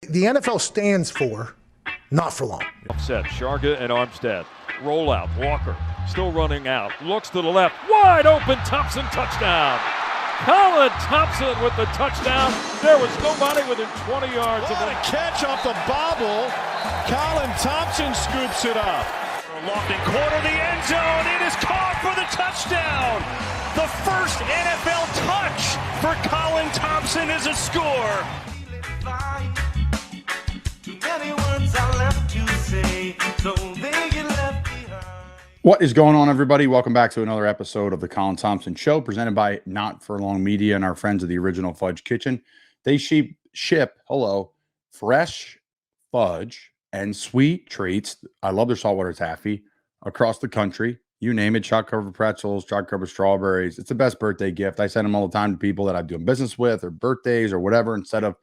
The NFL stands for not for long. Set Sharga and Armstead. Roll out. Walker still running out. Looks to the left. Wide open. Thompson touchdown. Colin Thompson with the touchdown. There was nobody within 20 yards of What a catch off the bobble. Colin Thompson scoops it up. Lofting corner, the end zone. It is caught for the touchdown. The first NFL touch for Colin Thompson is a score. What is going on, everybody? Welcome back to another episode of the Colin Thompson Show, presented by Not For Long Media and our friends of the original Fudge Kitchen. They ship fresh fudge and sweet treats. I love their saltwater taffy across the country. You name it, chocolate-covered pretzels, chocolate-covered strawberries. It's the best birthday gift. I send them all the time to people that I'm doing business with or birthdays or whatever instead of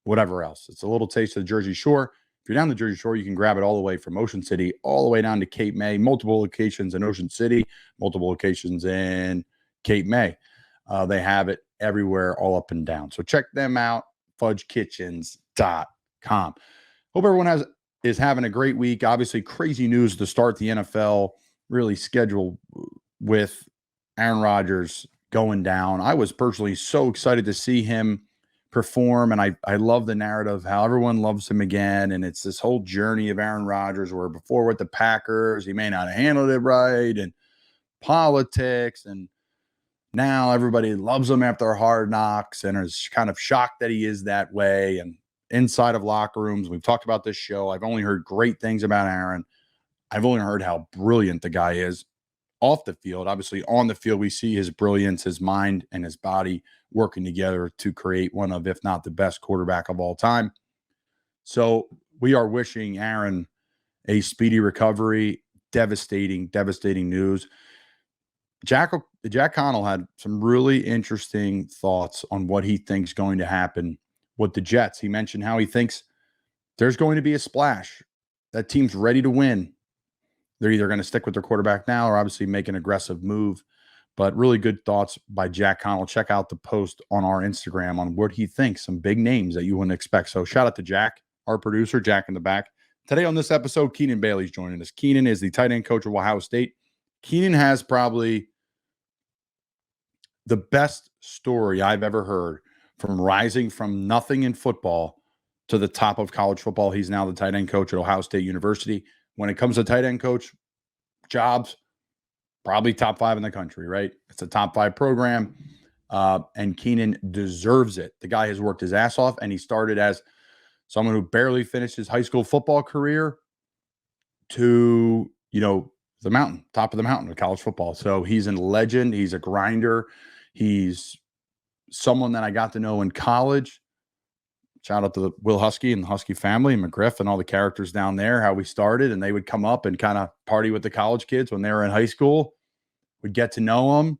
whatever else. It's a little taste of the Jersey Shore. If you're down the Jersey Shore, you can grab it all the way from Ocean City all the way down to Cape May. Multiple locations in Ocean City, multiple locations in Cape May. They have it everywhere, all up and down. So check them out, fudgekitchens.com. Hope everyone is having a great week. Obviously, crazy news to start the NFL really scheduled with Aaron Rodgers going down. I was personally so excited to see him perform, and I love the narrative, how everyone loves him again, and it's this whole journey of Aaron Rodgers where before with the Packers, he may not have handled it right, and politics, and now everybody loves him after Hard Knocks and is kind of shocked that he is that way. And inside of locker rooms, we've talked about this show. I've only heard great things about Aaron. I've only heard how brilliant the guy is off the field. Obviously, on the field, we see his brilliance, his mind, and his body working together to create one of, if not the best quarterback of all time. So we are wishing Aaron a speedy recovery. Devastating news. Jack Connell had some really interesting thoughts on what he thinks going to happen with the Jets. He mentioned how he thinks there's going to be a splash. That team's ready to win. They're either going to stick with their quarterback now or obviously make an aggressive move. But really good thoughts by Jack Connell. Check out the post on our Instagram on what he thinks, some big names that you wouldn't expect. So shout out to Jack, our producer, Jack in the back. Today on this episode, Keenan Bailey's joining us. Keenan is the tight end coach of Ohio State. Keenan has probably the best story I've ever heard from rising from nothing in football to the top of college football. He's now the tight end coach at Ohio State University. When it comes to tight end coach jobs, probably top 5 in the country, right? It's a top 5 program, and Keenan deserves it. The guy has worked his ass off, and he started as someone who barely finished his high school football career to, the mountain, top of the mountain of college football. So he's a legend. He's a grinder. He's someone that I got to know in college. Shout out to Will Husky and the Husky family and McGriff and all the characters down there, how we started. And they would come up and kind of party with the college kids when they were in high school. We'd get to know them.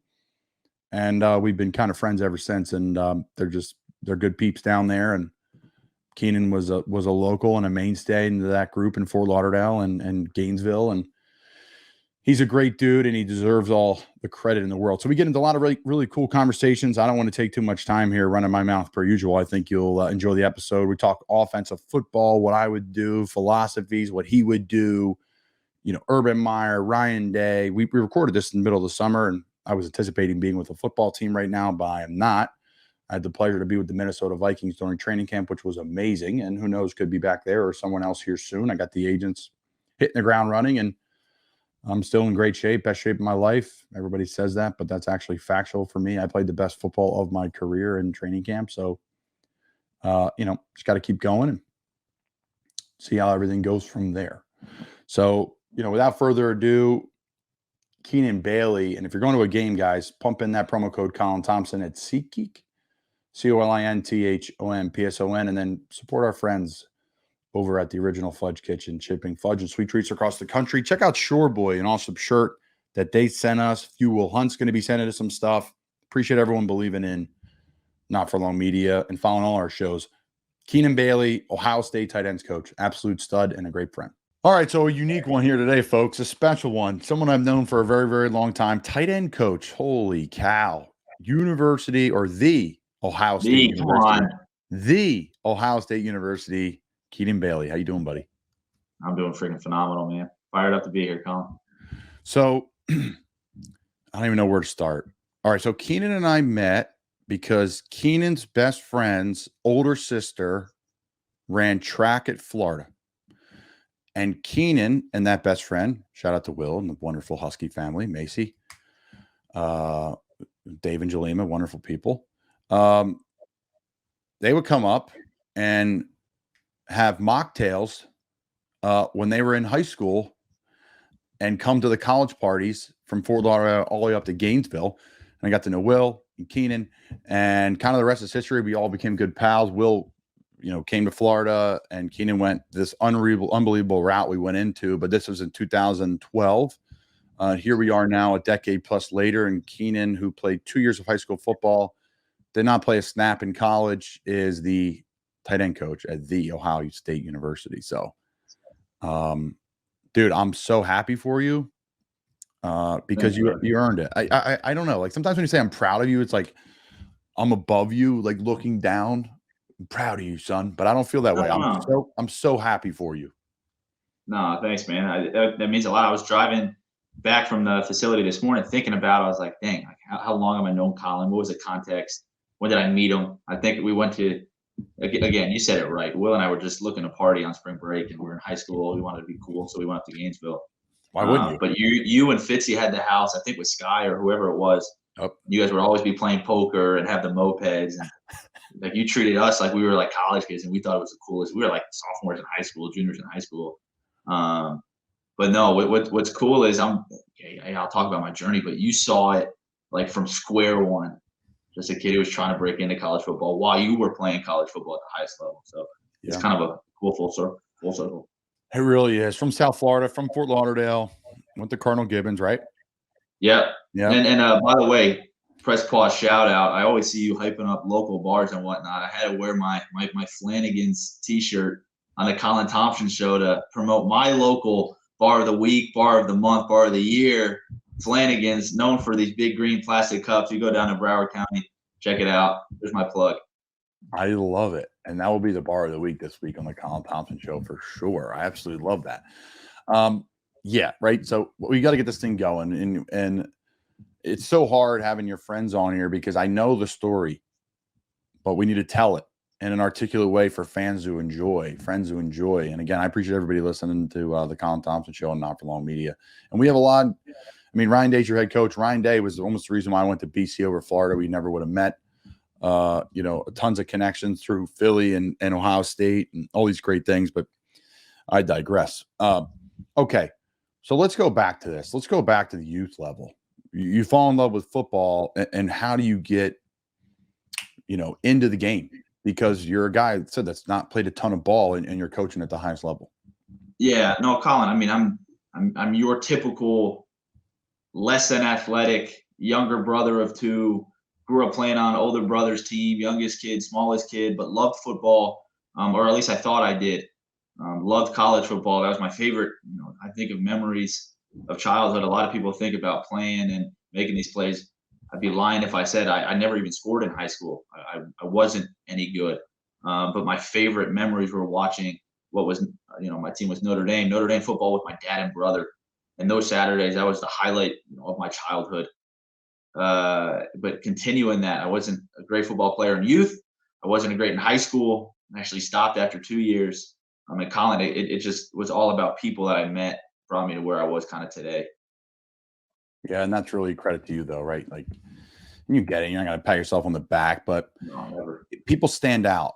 And we've been kind of friends ever since. And they're good peeps down there. And Keenan was a local and a mainstay into that group in Fort Lauderdale and Gainesville. And he's a great dude, and he deserves all the credit in the world. So we get into a lot of really, really cool conversations. I don't want to take too much time here running my mouth per usual. I think you'll enjoy the episode. We talk offensive football, what I would do, philosophies, what he would do, Urban Meyer, Ryan Day. We recorded this in the middle of the summer, and I was anticipating being with a football team right now, but I am not. I had the pleasure to be with the Minnesota Vikings during training camp, which was amazing, and who knows, could be back there or someone else here soon. I got the agents hitting the ground running, and I'm still in great shape, best shape of my life. Everybody says that, but that's actually factual for me. I played the best football of my career in training camp. So, just got to keep going and see how everything goes from there. So, without further ado, Keenan Bailey. And if you're going to a game, guys, pump in that promo code Colin Thompson at GEEK, COLINTHOMPSON, and then support our friends over at the original Fudge Kitchen, shipping fudge and sweet treats across the country. Check out Shore Boy, an awesome shirt that they sent us. Fuel Hunt's going to be sending us some stuff. Appreciate everyone believing in Not For Long Media and following all our shows. Keenan Bailey, Ohio State tight ends coach, absolute stud and a great friend. All right, so a unique one here today, folks, a special one. Someone I've known for a very, very long time. Tight end coach, holy cow. University, or the Ohio State University. the Ohio State University, Keenan Bailey. How you doing, buddy? I'm doing freaking phenomenal, man. Fired up to be here, Colin. So I don't even know where to start. All right, so Keenan and I met because Keenan's best friend's older sister ran track at Florida. And Keenan and that best friend, shout out to Will and the wonderful Husky family, Macy, Dave and Jelima, wonderful people. They would come up and have mocktails when they were in high school and come to the college parties from Fort Lauderdale all the way up to Gainesville. And I got to know Will and Keenan, and kind of the rest is history. We all became good pals. Will, came to Florida, and Keenan went this unbelievable route we went into, but this was in 2012. Here we are now, a decade plus later, and Keenan, who played 2 years of high school football, did not play a snap in college, is the tight end coach at the Ohio State University. So, dude, I'm so happy for you because you earned it. I don't know. Like sometimes when you say I'm proud of you, it's like I'm above you, like looking down. I'm proud of you, son. But I don't feel that way. I'm so happy for you. No, thanks, man. That means a lot. I was driving back from the facility this morning thinking about it. I was like, dang, like how long have I known Colin? What was the context? When did I meet him? I think we went to, again, you said it right. Will and I were just looking to party on spring break, and we were in high school. We wanted to be cool, so we went up to Gainesville. Why wouldn't you? But you and Fitzy had the house, I think with Sky or whoever it was. Oh. You guys would always be playing poker and have the mopeds. And like you treated us like we were like college kids, and we thought it was the coolest. We were like sophomores in high school, juniors in high school. But no, what's cool is I'll talk about my journey, but you saw it like from square one. Just a kid who was trying to break into college football while you were playing college football at the highest level. So it's kind of a cool full circle. It really is. From South Florida, from Fort Lauderdale, went to Cardinal Gibbons, right? Yeah. Yeah. And by the way, press pause shout out. I always see you hyping up local bars and whatnot. I had to wear my Flanagan's t-shirt on the Colin Thompson show to promote my local bar of the week, bar of the month, bar of the year. Flanagan's, known for these big green plastic cups. You go down to Broward County, check it out. There's my plug. I love it. And that will be the bar of the week this week on the Colin Thompson show for sure. I absolutely love that. Yeah, right. So we got to get this thing going. And it's so hard having your friends on here because I know the story, but we need to tell it in an articulate way for friends who enjoy. And again, I appreciate everybody listening to the Colin Thompson show on Not For Long Media. And we have a lot. I mean, Ryan Day's your head coach. Ryan Day was almost the reason why I went to BC over Florida. We never would have met. Tons of connections through Philly and Ohio State and all these great things. But I digress. Okay, so let's go back to this. Let's go back to the youth level. You fall in love with football, and how do you get, into the game? Because you're a guy that said that's not played a ton of ball, and you're coaching at the highest level. Yeah, no, Colin. I mean, I'm your typical less than athletic younger brother of two. Grew up playing on older brother's team, youngest kid, smallest kid, but loved football, or at least I thought I did. Loved college football. That was my favorite. I think of memories of childhood. A lot of people think about playing and making these plays. I'd be lying if I said I never even scored in high school. I wasn't any good. But my favorite memories were watching what was, my team was Notre Dame football with my dad and brother. And those Saturdays, that was the highlight of my childhood. But continuing that, I wasn't a great football player in youth. I wasn't a great in high school. I actually stopped after 2 years. At Colin, it just was all about people that I met, brought me to where I was kind of today. Yeah, and that's really credit to you, though, right? Like, you get it. You're not going to pat yourself on the back, but No, never. People stand out.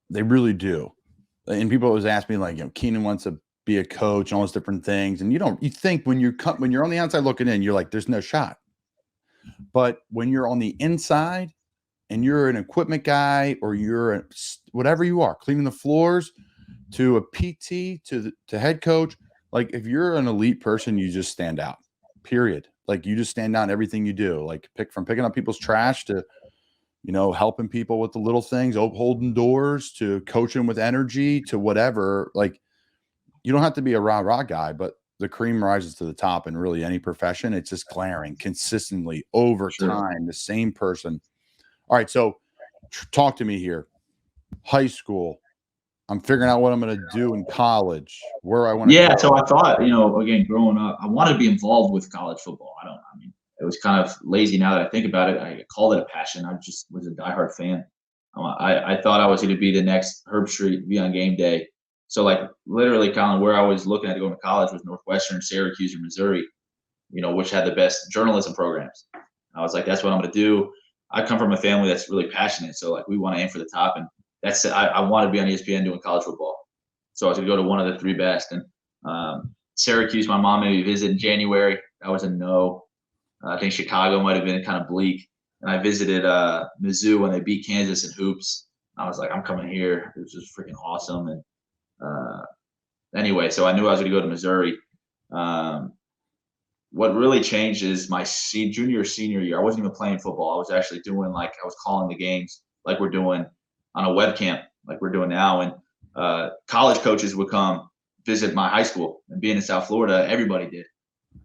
They really do. And people always ask me, like, Keenan wants to be a coach and all those different things. And you think when you're on the outside looking in, you're like, there's no shot. But when you're on the inside and you're an equipment guy or you're whatever you are, cleaning the floors to a PT to head coach, like if you're an elite person, you just stand out, period. Like you just stand out in everything you do, like from picking up people's trash to, helping people with the little things, holding doors to coaching with energy to whatever. Like you don't have to be a rah-rah guy, but the cream rises to the top in really any profession. It's just glaring consistently over time, the same person. All right. So talk to me here. high school. I'm figuring out what I'm going to do in college, where I want to Yeah, go. so I thought, again, growing up, I wanted to be involved with college football. I mean, it was kind of lazy now that I think about it. I call it a passion. I just was a diehard fan. I thought I was going to be the next Herb Street, be on game day. So, like, literally, Colin, where I was looking at going to college was Northwestern, Syracuse, or Missouri, which had the best journalism programs. I was like, that's what I'm going to do. I come from a family that's really passionate. So, like, we want to aim for the top. And that's it. I want to be on ESPN doing college football. So I was going to go to one of the three best. And Syracuse, my mom made me visit in January. That was a no. I think Chicago might have been kind of bleak. And I visited Mizzou when they beat Kansas in hoops. I was like, I'm coming here. It was just freaking awesome. And anyway, so I knew I was going to go to Missouri. What really changed is my junior, senior year. I wasn't even playing football. I was actually doing I was calling the games like we're doing on a webcam, like we're doing now. And college coaches would come visit my high school, and being in South Florida, everybody did.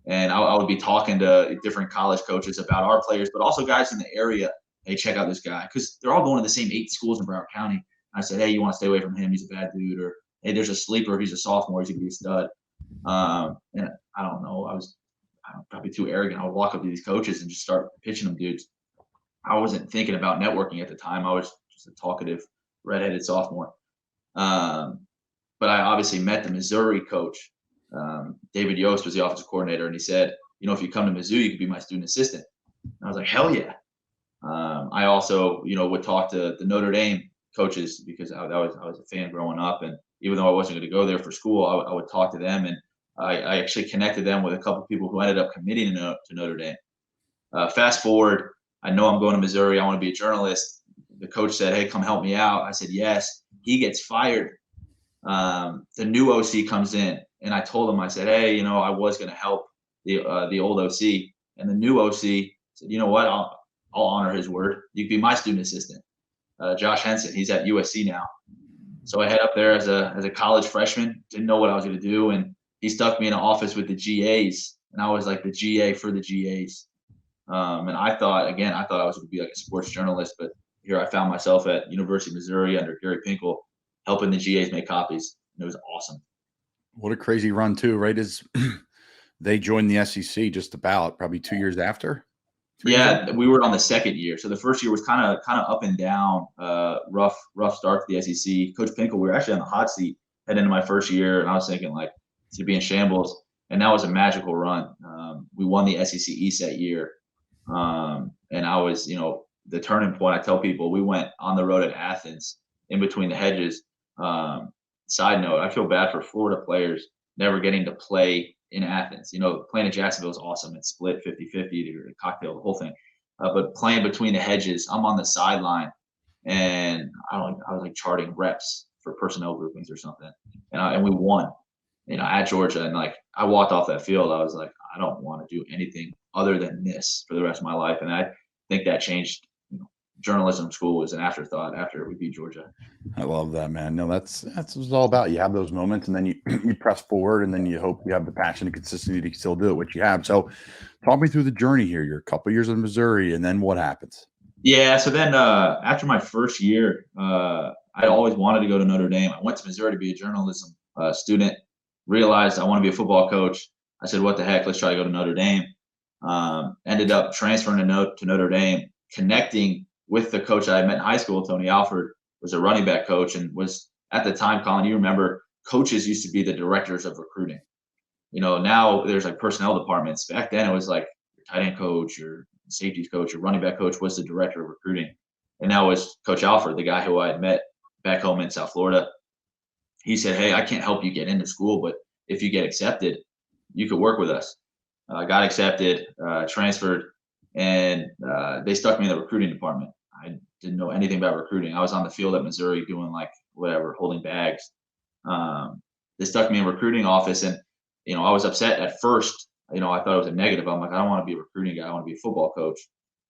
And I would be talking to different college coaches about our players, but also guys in the area. Hey, check out this guy, because they're all going to the same 8 schools in Broward County. I said, hey, you want to stay away from him? He's a bad dude. Or hey, there's a sleeper. He's a sophomore. He's gonna be a stud. And I don't know. I was probably too arrogant. I would walk up to these coaches and just start pitching them dudes. I wasn't thinking about networking at the time. I was just a talkative, redheaded sophomore. But I obviously met the Missouri coach. David Yost was the offensive coordinator, and he said, if you come to Mizzou, you could be my student assistant. And I was like, hell yeah. I also, would talk to the Notre Dame coaches, because I was a fan growing up, and even though I wasn't going to go there for school, I would talk to them, and I actually connected them with a couple of people who ended up committing to Notre Dame. Fast forward, I know I'm going to Missouri. I want to be a journalist. The coach said, hey, come help me out. I said, yes. He gets fired. The new OC comes in, and I told him, I said, hey, I was going to help the old OC. And the new OC said, you know what? I'll honor his word. You can be my student assistant. Josh Henson, he's at USC now. So I head up there as a college freshman, didn't know what I was going to do. And he stuck me in an office with the GAs, and I was like the GA for the GAs. And I thought I was going to be like a sports journalist, but here I found myself at University of Missouri under Gary Pinkel, helping the GAs make copies. And it was awesome. What a crazy run too, right? Is they joined the SEC just about probably 2 years after? Yeah, we were on the second year. So the first year was kind of up and down, rough start to the SEC. Coach Pinkel, we were actually on the hot seat heading into my first year, and I was thinking like to be in shambles. And that was a magical run. We won the SEC East that year. And I was, the turning point. I tell people we went on the road at Athens, in between the hedges. Side note, I feel bad for Florida players never getting to play in Athens. Playing in Jacksonville is awesome. It's split 50-50, the cocktail, the whole thing. But playing between the hedges, I'm on the sideline, and I was like charting reps for personnel groupings or something. And we won, at Georgia. And like, I walked off that field, I was like, I don't want to do anything other than this for the rest of my life. And I think that changed. Journalism school was an afterthought after we beat Georgia. I love that, man. No, that's what it's all about. You have those moments, and then you press forward, and then you hope you have the passion and consistency to still do it, which you have. So talk me through the journey here. You're a couple years in Missouri, and then what happens? Yeah, so then after my first year, I always wanted to go to Notre Dame. I went to Missouri to be a journalism student, realized I want to be a football coach. I said, what the heck, let's try to go to Notre Dame. Ended up transferring to Notre Dame, connecting with the coach I met in high school. Tony Alford was a running back coach, and was at the time, Colin, you remember, coaches used to be the directors of recruiting. Now there's like personnel departments. Back then it was like your tight end coach, your safeties coach, your running back coach was the director of recruiting. And that was Coach Alford, the guy who I had met back home in South Florida. He said, hey, I can't help you get into school, but if you get accepted, you could work with us. I got accepted, transferred, and they stuck me in the recruiting department. I didn't know anything about recruiting. I was on the field at Missouri doing like whatever, holding bags. They stuck me in recruiting office, and I was upset at first. I thought it was a negative. I'm like, I don't want to be a recruiting guy. I want to be a football coach.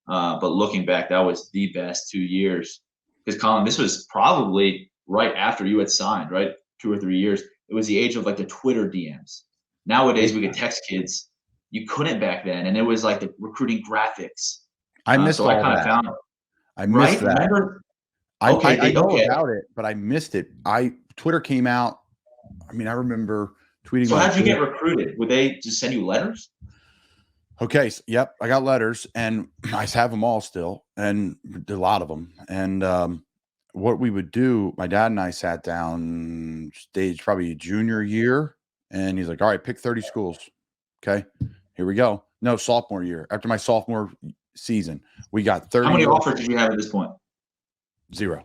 But looking back, that was the best 2 years. Because Colin, this was probably right after you had signed, right? 2 or 3 years. It was the age of like the Twitter DMs. Nowadays we could text kids. You couldn't back then, and it was like the recruiting graphics. I missed all that. I missed that. Remember? I know Okay. about it, but I missed it. Twitter came out. I mean, I remember tweeting. So my how'd you kid. get recruited? Would they just send you letters? Okay. So, yep. I got letters and I have them all still and a lot of them. And what we would do, my dad and I sat down stage probably junior year. And he's like, all right, pick 30 schools. Okay. Here we go. No, sophomore year. After my sophomore season, we got 30. How many offers did you have at this point? 0.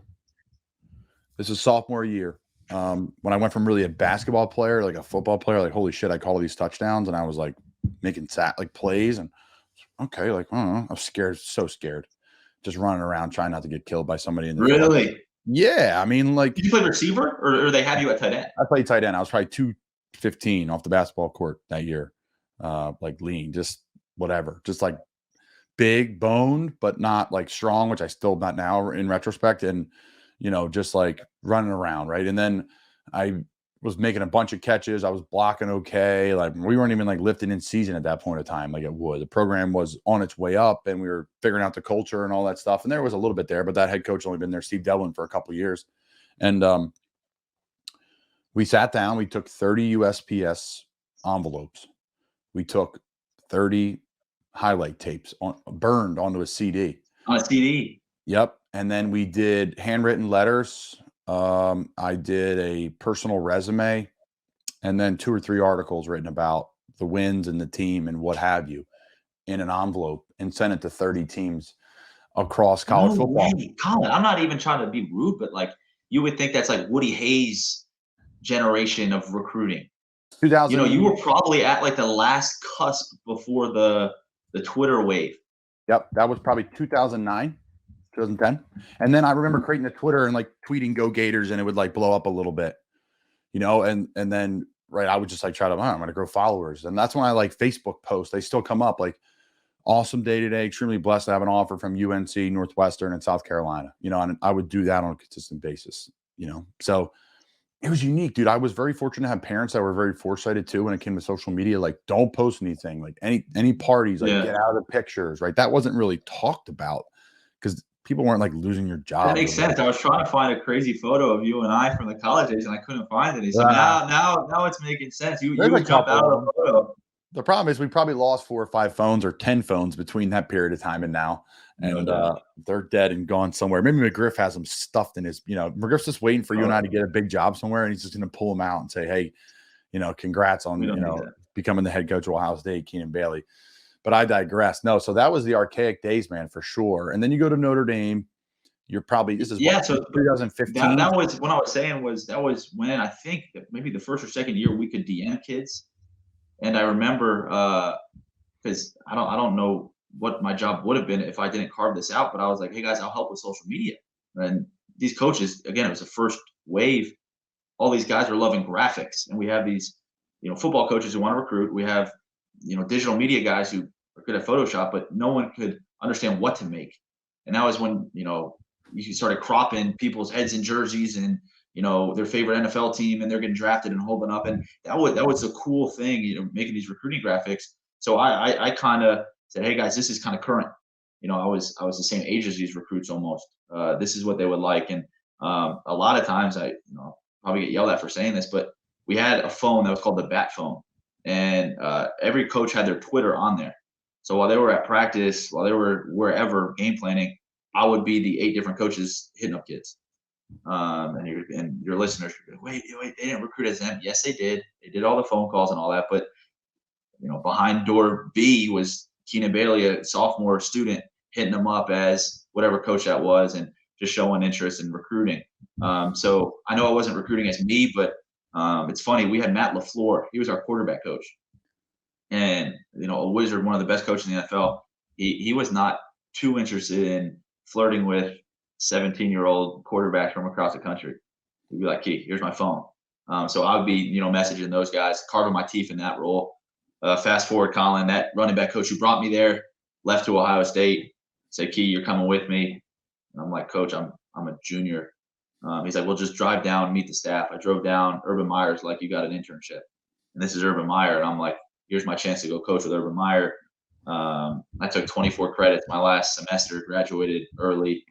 This is sophomore year. When I went from really a basketball player, like a football player, like, holy shit, I call these touchdowns. And I was like making plays and okay. Like, I don't know. I was scared. So scared. Just running around trying not to get killed by somebody in the field. Really? Yeah. I mean, like, Did you play receiver or they have you at tight end? I played tight end. I was probably 215 off the basketball court that year. Like lean, just whatever, just like big boned, but not like strong, which I still not now in retrospect. And, just like running around. Right. And then I was making a bunch of catches. I was blocking okay. Like we weren't even like lifting in season at that point of time. Like the program was on its way up and we were figuring out the culture and all that stuff. And there was a little bit there, but that head coach only been there, Steve Delwin, for a couple of years. And we sat down, we took 30 USPS envelopes. We took 30 highlight tapes burned onto a CD. On a CD? Yep. And then we did handwritten letters. I did a personal resume and then 2 or 3 articles written about the wins and the team and what have you in an envelope and sent it to 30 teams across college football. Way. Colin, I'm not even trying to be rude, but like you would think that's like Woody Hayes' generation of recruiting. 2000, you were probably at like the last cusp before the Twitter wave. Yep. That was probably 2009. 2010. And then I remember creating a Twitter and like tweeting "Go Gators" and it would like blow up a little bit, and then right, I would just like try to, I'm going to grow followers. And that's when I like Facebook posts. They still come up like awesome day today, extremely blessed to have an offer from UNC, Northwestern, and South Carolina, and I would do that on a consistent basis, so it was unique, dude. I was very fortunate to have parents that were very foresighted too when it came to social media. Like, don't post anything, like any parties, like get out of the pictures, right? That wasn't really talked about because people weren't like losing your job. That makes sense. I was trying to find a crazy photo of you and I from the college days, and I couldn't find any. So now it's making sense. You would jump out of the photo. The problem is we probably lost 4 or 5 phones or 10 phones between that period of time and now, and they're dead and gone somewhere. Maybe McGriff has them stuffed in his. McGriff's just waiting for you and I to get a big job somewhere, and he's just going to pull them out and say, "Hey, congrats on becoming the head coach of Ohio State, Keenan Bailey." But I digress. No, so that was the archaic days, man, for sure. And then you go to Notre Dame. You're probably so 2015. That was what I was saying that was when I think maybe the first or second year we could DM kids, and I remember because I don't know what my job would have been if I didn't carve this out, but I was like, hey guys, I'll help with social media. And these coaches, again, it was the first wave. All these guys are loving graphics, and we have these football coaches who want to recruit. We have digital media guys who are good at Photoshop, but no one could understand what to make. And that was when, you started cropping people's heads in jerseys and, their favorite NFL team, and they're getting drafted and holding up. And that was a cool thing, making these recruiting graphics. So I kind of said, hey guys, this is kind of current. I was the same age as these recruits almost. This is what they would like. And a lot of times I, probably get yelled at for saying this, but we had a phone that was called the Bat phone. And every coach had their Twitter on there. So while they were at practice, while they were wherever game planning, I would be the 8 different coaches hitting up kids. And your listeners would be like, wait, they didn't recruit as them. Yes, they did. They did all the phone calls and all that. But, behind door B was Keenan Bailey, a sophomore student, hitting them up as whatever coach that was and just showing interest in recruiting. So I know I wasn't recruiting as me, but it's funny. We had Matt LaFleur. He was our quarterback coach, and a wizard, one of the best coaches in the NFL. He was not too interested in flirting with 17-year-old quarterbacks from across the country. He'd be like, "Key, here's my phone." So I would be, messaging those guys, carving my teeth in that role. Fast forward, Colin, that running back coach who brought me there, left to Ohio State. Said, "Key, you're coming with me." And I'm like, "Coach, I'm a junior." He's like, "Well, just drive down and meet the staff." I drove down. Urban Meyer's like, "You got an internship." And this is Urban Meyer. And I'm like, here's my chance to go coach with Urban Meyer. I took 24 credits my last semester, graduated early.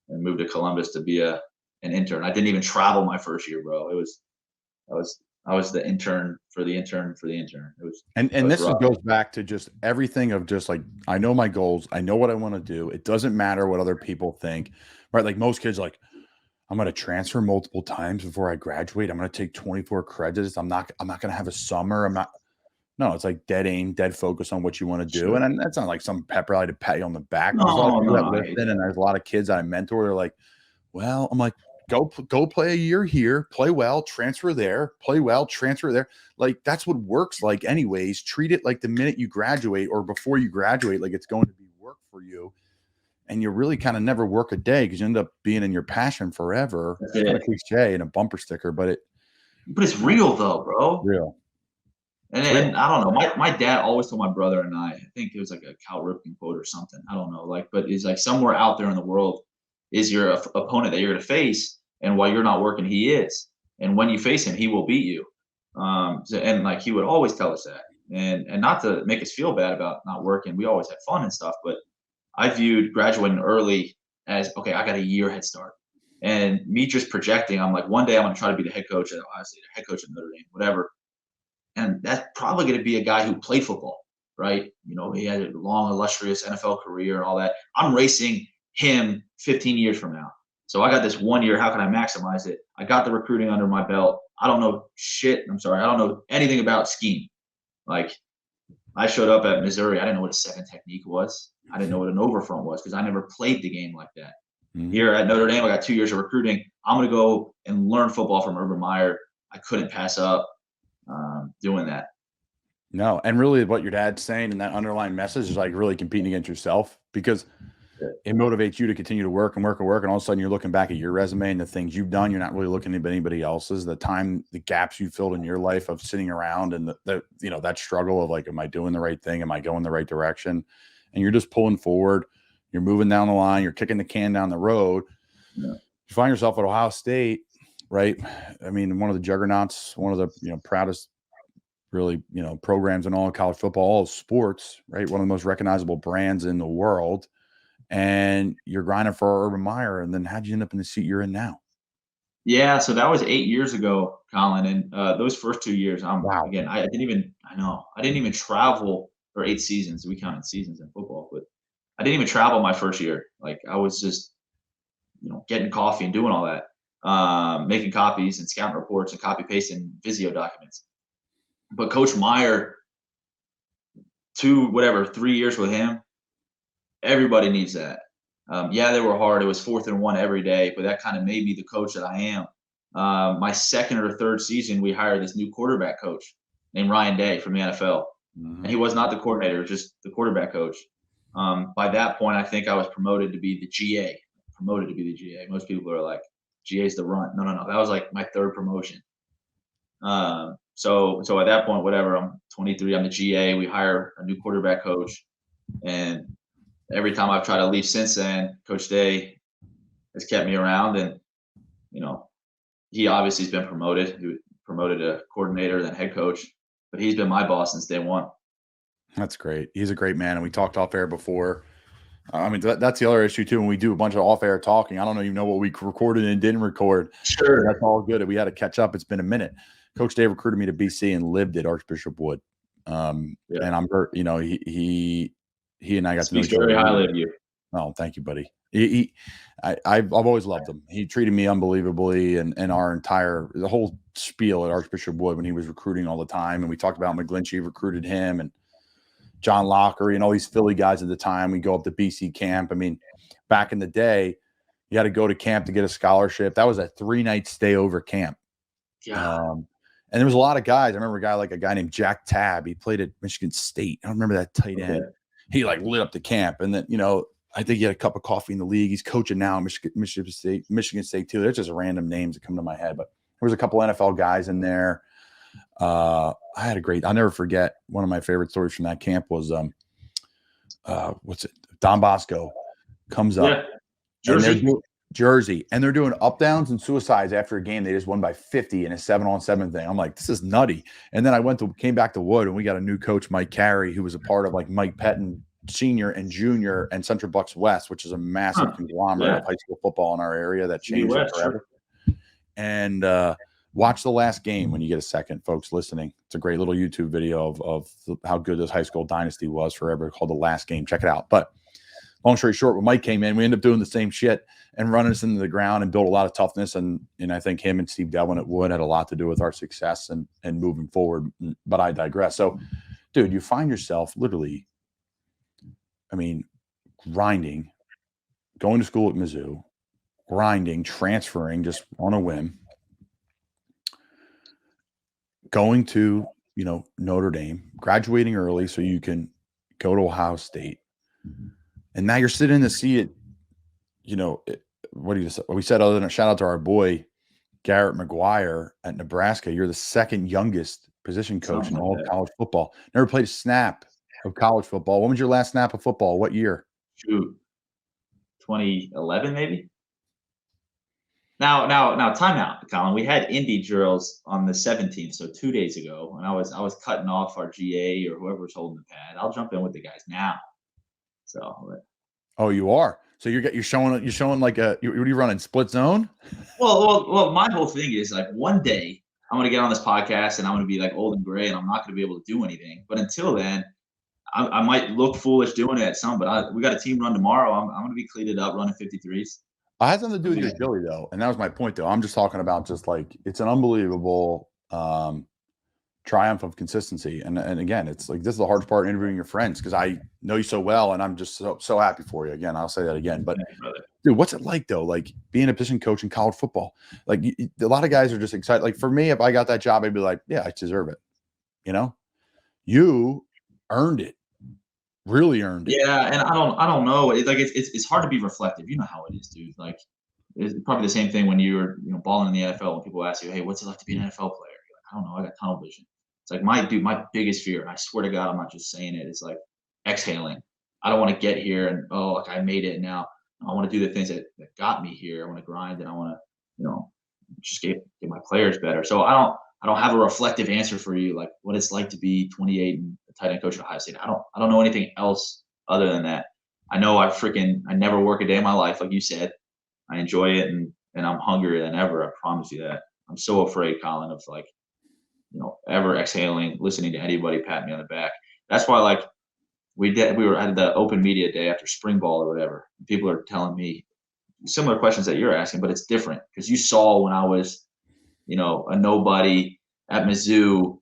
and moved to Columbus to be an intern. I didn't even travel my first year, bro. I was the intern for the intern for the intern. And this rough. goes back to just everything of just like, I know my goals. I know what I want to do. It doesn't matter what other people think, right? Like most kids, like, I'm going to transfer multiple times before I graduate. I'm going to take 24 credits. I'm not going to have a summer. No, it's like dead aim, dead focus on what you want to do. Sure. And that's not like some pep rally to pat you on the back. No, There's a lot of people no, that listen, and there's a lot of kids that I mentor. They're like, well, I'm like, go play a year here, play well, transfer there, play well, transfer there. Like that's what works like anyways. Treat it like the minute you graduate or before you graduate, like it's going to be work for you. And you really kind of never work a day because you end up being in your passion forever. It's kind of cliche and a bumper sticker, but it's real though, bro. Real. And I don't know. My dad always told my brother and I think it was like a Cal Ripken quote or something. I don't know. Like, but it's like somewhere out there in the world is your opponent that you're going to face. And while you're not working, he is. And when you face him, he will beat you. And like he would always tell us that. And not to make us feel bad about not working. We always had fun and stuff. But I viewed graduating early as, okay, I got a year head start. And me just projecting, I'm like, one day I'm going to try to be the head coach at Ohio State, the head coach at Notre Dame, whatever. And that's probably going to be a guy who played football, right? You know, he had a long, illustrious NFL career and all that. I'm racing him 15 years from now. So I got this 1 year. How can I maximize it? I got the recruiting under my belt. I don't know shit. I'm sorry. I don't know anything about scheme. Like I showed up at Missouri. I didn't know what a second technique was. I didn't know what an overfront was because I never played the game like that. Mm-hmm. Here at Notre Dame, I got 2 years of recruiting. I'm going to go and learn football from Urban Meyer. I couldn't pass up doing that. No, and really what your dad's saying and that underlying message is like really competing against yourself because it motivates you to continue to work and work and work. And all of a sudden you're looking back at your resume and the things you've done. You're not really looking at anybody else's, the gaps you filled in your life of sitting around and that struggle of like, am I doing the right thing? Am I going the right direction? And you're just pulling forward. You're moving down the line. You're kicking the can down the road. Yeah. You find yourself at Ohio State, right? I mean, one of the juggernauts, one of the proudest really, programs in all of college football, all of sports, right? One of the most recognizable brands in the world. And you're grinding for Urban Meyer. And then how'd you end up in the seat you're in now? Yeah. So that was 8 years ago, Colin. And those first 2 years, again, I didn't even travel for 8 seasons. We counted seasons in football, but I didn't even travel my first year. Like I was just, getting coffee and doing all that, making copies and scouting reports and copy pasting Visio documents. But Coach Meyer, 3 years with him, everybody needs that. They were hard. It was 4th and 1 every day, but that kind of made me the coach that I am. My second or third season, we hired this new quarterback coach named Ryan Day from the NFL. Mm-hmm. And he was not the coordinator, just the quarterback coach. By that point, I think I was promoted to be the GA. Most people are like, GA's the runt. No. That was like my third promotion. So at that point, whatever, I'm 23, I'm the GA. We hire a new quarterback coach. And every time I've tried to leave since then, Coach Day has kept me around. And, he obviously has been promoted. He was promoted to coordinator, then head coach. But he's been my boss since day one. That's great. He's a great man. And we talked off air before. I mean, that's the other issue, too. When we do a bunch of off air talking, I don't even know what we recorded and didn't record. Sure. That's all good. We had to catch up. It's been a minute. Coach Dave recruited me to BC and lived at Archbishop Wood. And I'm hurt. He and I got to know each other. Very highly of you. Oh, thank you, buddy. I've always loved him. He treated me unbelievably, and the whole spiel at Archbishop Wood when he was recruiting all the time. And we talked about McGlinchey recruited him and John Lockery and all these Philly guys at the time. We go up to BC camp. I mean, back in the day, you had to go to camp to get a scholarship. That was a 3-night stay over camp. Yeah. And there was a lot of guys. I remember a guy named Jack Tabb. He played at Michigan State. I don't remember that tight end. He lit up the camp. And then, I think he had a cup of coffee in the league. He's coaching now at Michigan State too. There's just random names that come to my head. But there was a couple NFL guys in there. I'll never forget, one of my favorite stories from that camp was Don Bosco comes up. Jersey. And they're doing up downs and suicides after a game. They just won by 50 in a 7-on-7 thing. I'm like, this is nutty. And then I came back to Wood, and we got a new coach, Mike Carey, who was a part of like Mike Pettin, senior and junior and Central Bucks West, which is a massive conglomerate of high school football in our area that changed it forever. And watch the last game when you get a second, folks listening. It's a great little YouTube video of how good this high school dynasty was forever, called The Last Game. Check it out. But long story short, when Mike came in, we ended up doing the same shit and running us into the ground and built a lot of toughness. And I think him and Steve Devlin at Wood had a lot to do with our success and moving forward. But I digress. So, dude, you find yourself literally, I mean, grinding, going to school at Mizzou, grinding, transferring just on a whim, going to, Notre Dame, graduating early so you can go to Ohio State. And now you're sitting in the seat at, what do you say? We said, other than a shout out to our boy, Garrett McGuire at Nebraska, you're the second youngest position coach in all of college football. Never played a snap of college football. When was your last snap of football? What year? Shoot, 2011 maybe. Now, time out, Colin. We had Indy drills on the 17th, so 2 days ago, and I was cutting off our GA or whoever was holding the pad. I'll jump in with the guys now. So. Oh, you are. So you're showing like what are you running, split zone? Well, my whole thing is like one day I'm gonna get on this podcast and I'm gonna be like old and gray and I'm not gonna be able to do anything. But until then, I might look foolish doing it at some. But we got a team run tomorrow. I'm gonna be cleated up running 53s. I had something to do with your Billy though, and that was my point though. I'm just talking about just like it's an unbelievable triumph of consistency. And again, it's like this is the hardest part, interviewing your friends, because I know you so well and I'm just so happy for you. Again, I'll say that again. But dude, what's it like though? Like being a position coach in college football? Like a lot of guys are just excited. Like for me, if I got that job, I'd be like, yeah, I deserve it. You earned it. Really earned it. Yeah, and I don't know. It's hard to be reflective. You know how it is, dude. Like it's probably the same thing when you're balling in the NFL when people ask you, hey, what's it like to be an NFL player? You're like, I don't know, I got tunnel vision. It's like my biggest fear, and I swear to God, I'm not just saying it, is like exhaling. I don't want to get here and like I made it now. I want to do the things that got me here. I want to grind and I want to, just get my players better. So I don't have a reflective answer for you, like what it's like to be 28 and a tight end coach at Ohio State. I don't know anything else other than that. I know I never work a day in my life, like you said. I enjoy it and I'm hungrier than ever. I promise you that. I'm so afraid, Colin, of like, ever exhaling, listening to anybody pat me on the back. That's why, like, we were at the open media day after spring ball or whatever. People are telling me similar questions that you're asking, but it's different because you saw when I was, a nobody at Mizzou.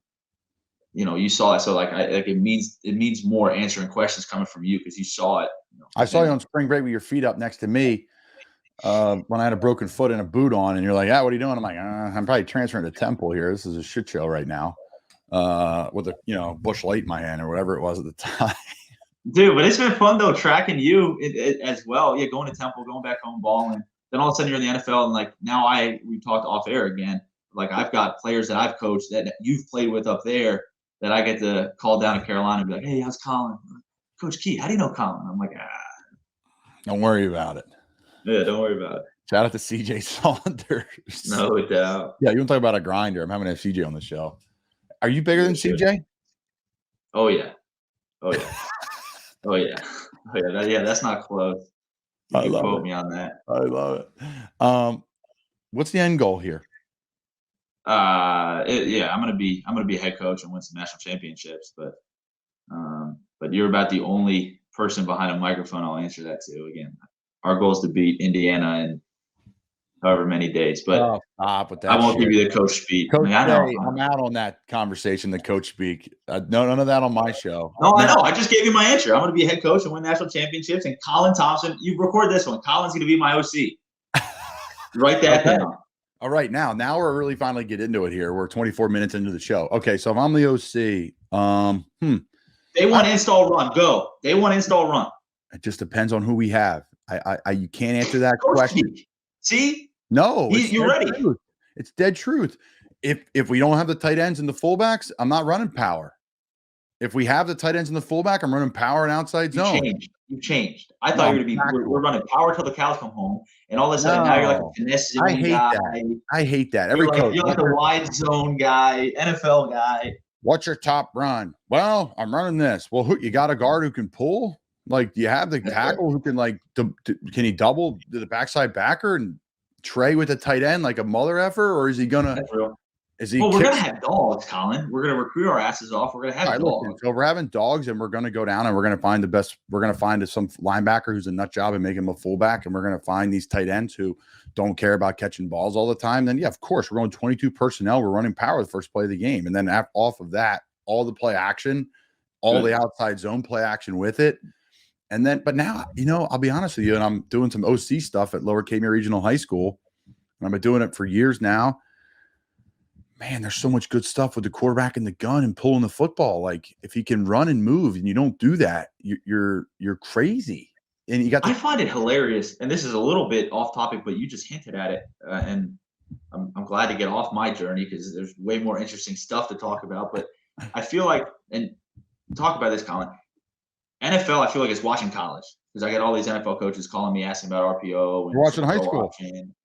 You saw it. So like, it means more answering questions coming from you because you saw it. I saw you on spring break with your feet up next to me. When I had a broken foot and a boot on, and you're like, what are you doing? I'm like, I'm probably transferring to Temple here. This is a shit show right now. With a Bush Light in my hand or whatever it was at the time. Dude, but it's been fun though tracking you as well. Yeah, going to Temple, going back home, balling. Then all of a sudden you're in the NFL, and like now we talked off air again. Like I've got players that I've coached that you've played with up there that I get to call down to Carolina and be like, hey, how's Colin? Coach Key, how do you know Colin? I'm like, Don't worry about it. Yeah, don't worry about it. Shout out to CJ Saunders. No doubt. Yeah, you want to talk about a grinder? I'm having to have CJ on the show. Are you bigger than CJ? Oh yeah. Oh yeah. Oh yeah. Oh yeah. That's not close. You can quote me on that. I love it. What's the end goal here? I'm gonna be head coach and win some national championships, but you're about the only person behind a microphone I'll answer that to. Again, our goal is to beat Indiana in however many days, but stop with that. I won't give you the coach speak. Coach, I'm out on that conversation. The coach speak. No, none of that on my show. No, I know. I just gave you my answer. I'm going to be a head coach and win national championships. And Colin Thompson, you record this one. Colin's going to be my OC. Write that down. All right, now we're really finally get into it here. We're 24 minutes into the show. Okay, so if I'm the OC, Day one install run. Go. Day one install run. It just depends on who we have. You can't answer that Coach question. Geek. See? No, you're ready. Truth. It's dead truth. If we don't have the tight ends and the fullbacks, I'm not running power. If we have the tight ends and the fullback, I'm running power and outside zone. You changed. I thought you were going to be we're running power till the cows come home, and all of a sudden now you're like a finesse guy. I hate that. You're like a wide zone guy, NFL guy. What's your top run? Well, I'm running this. Well, you got a guard who can pull? Like, do you have the tackle who can can he double to the backside backer and Trey with the tight end like a mother effer, or is he gonna? That's real. Is he? Well, we're gonna have dogs, Colin. We're gonna recruit our asses off. We're gonna have Right, dogs. listen, so we're having dogs, and we're going to go down and we're going to find the best. We're going to find some linebacker who's a nut job and make him a fullback, and we're going to find these tight ends who don't care about catching balls all the time. Then, yeah, of course, we're going 22 personnel. We're running power the first play of the game, and then off of that, all the play action, all the outside zone play action with it. And then, but now, I'll be honest with you, and I'm doing some OC stuff at Lower Cape May Regional High School, and I've been doing it for years now. Man, there's so much good stuff with the quarterback and the gun and pulling the football. Like, if he can run and move and you don't do that, you're crazy. And you got I find it hilarious, and this is a little bit off topic, but you just hinted at it, and I'm glad to get off my journey because there's way more interesting stuff to talk about. But I feel like, and talk about this, Colin, NFL, I feel like it's watching college because I get all these NFL coaches calling me, asking about RPO. And you're watching high school. Option.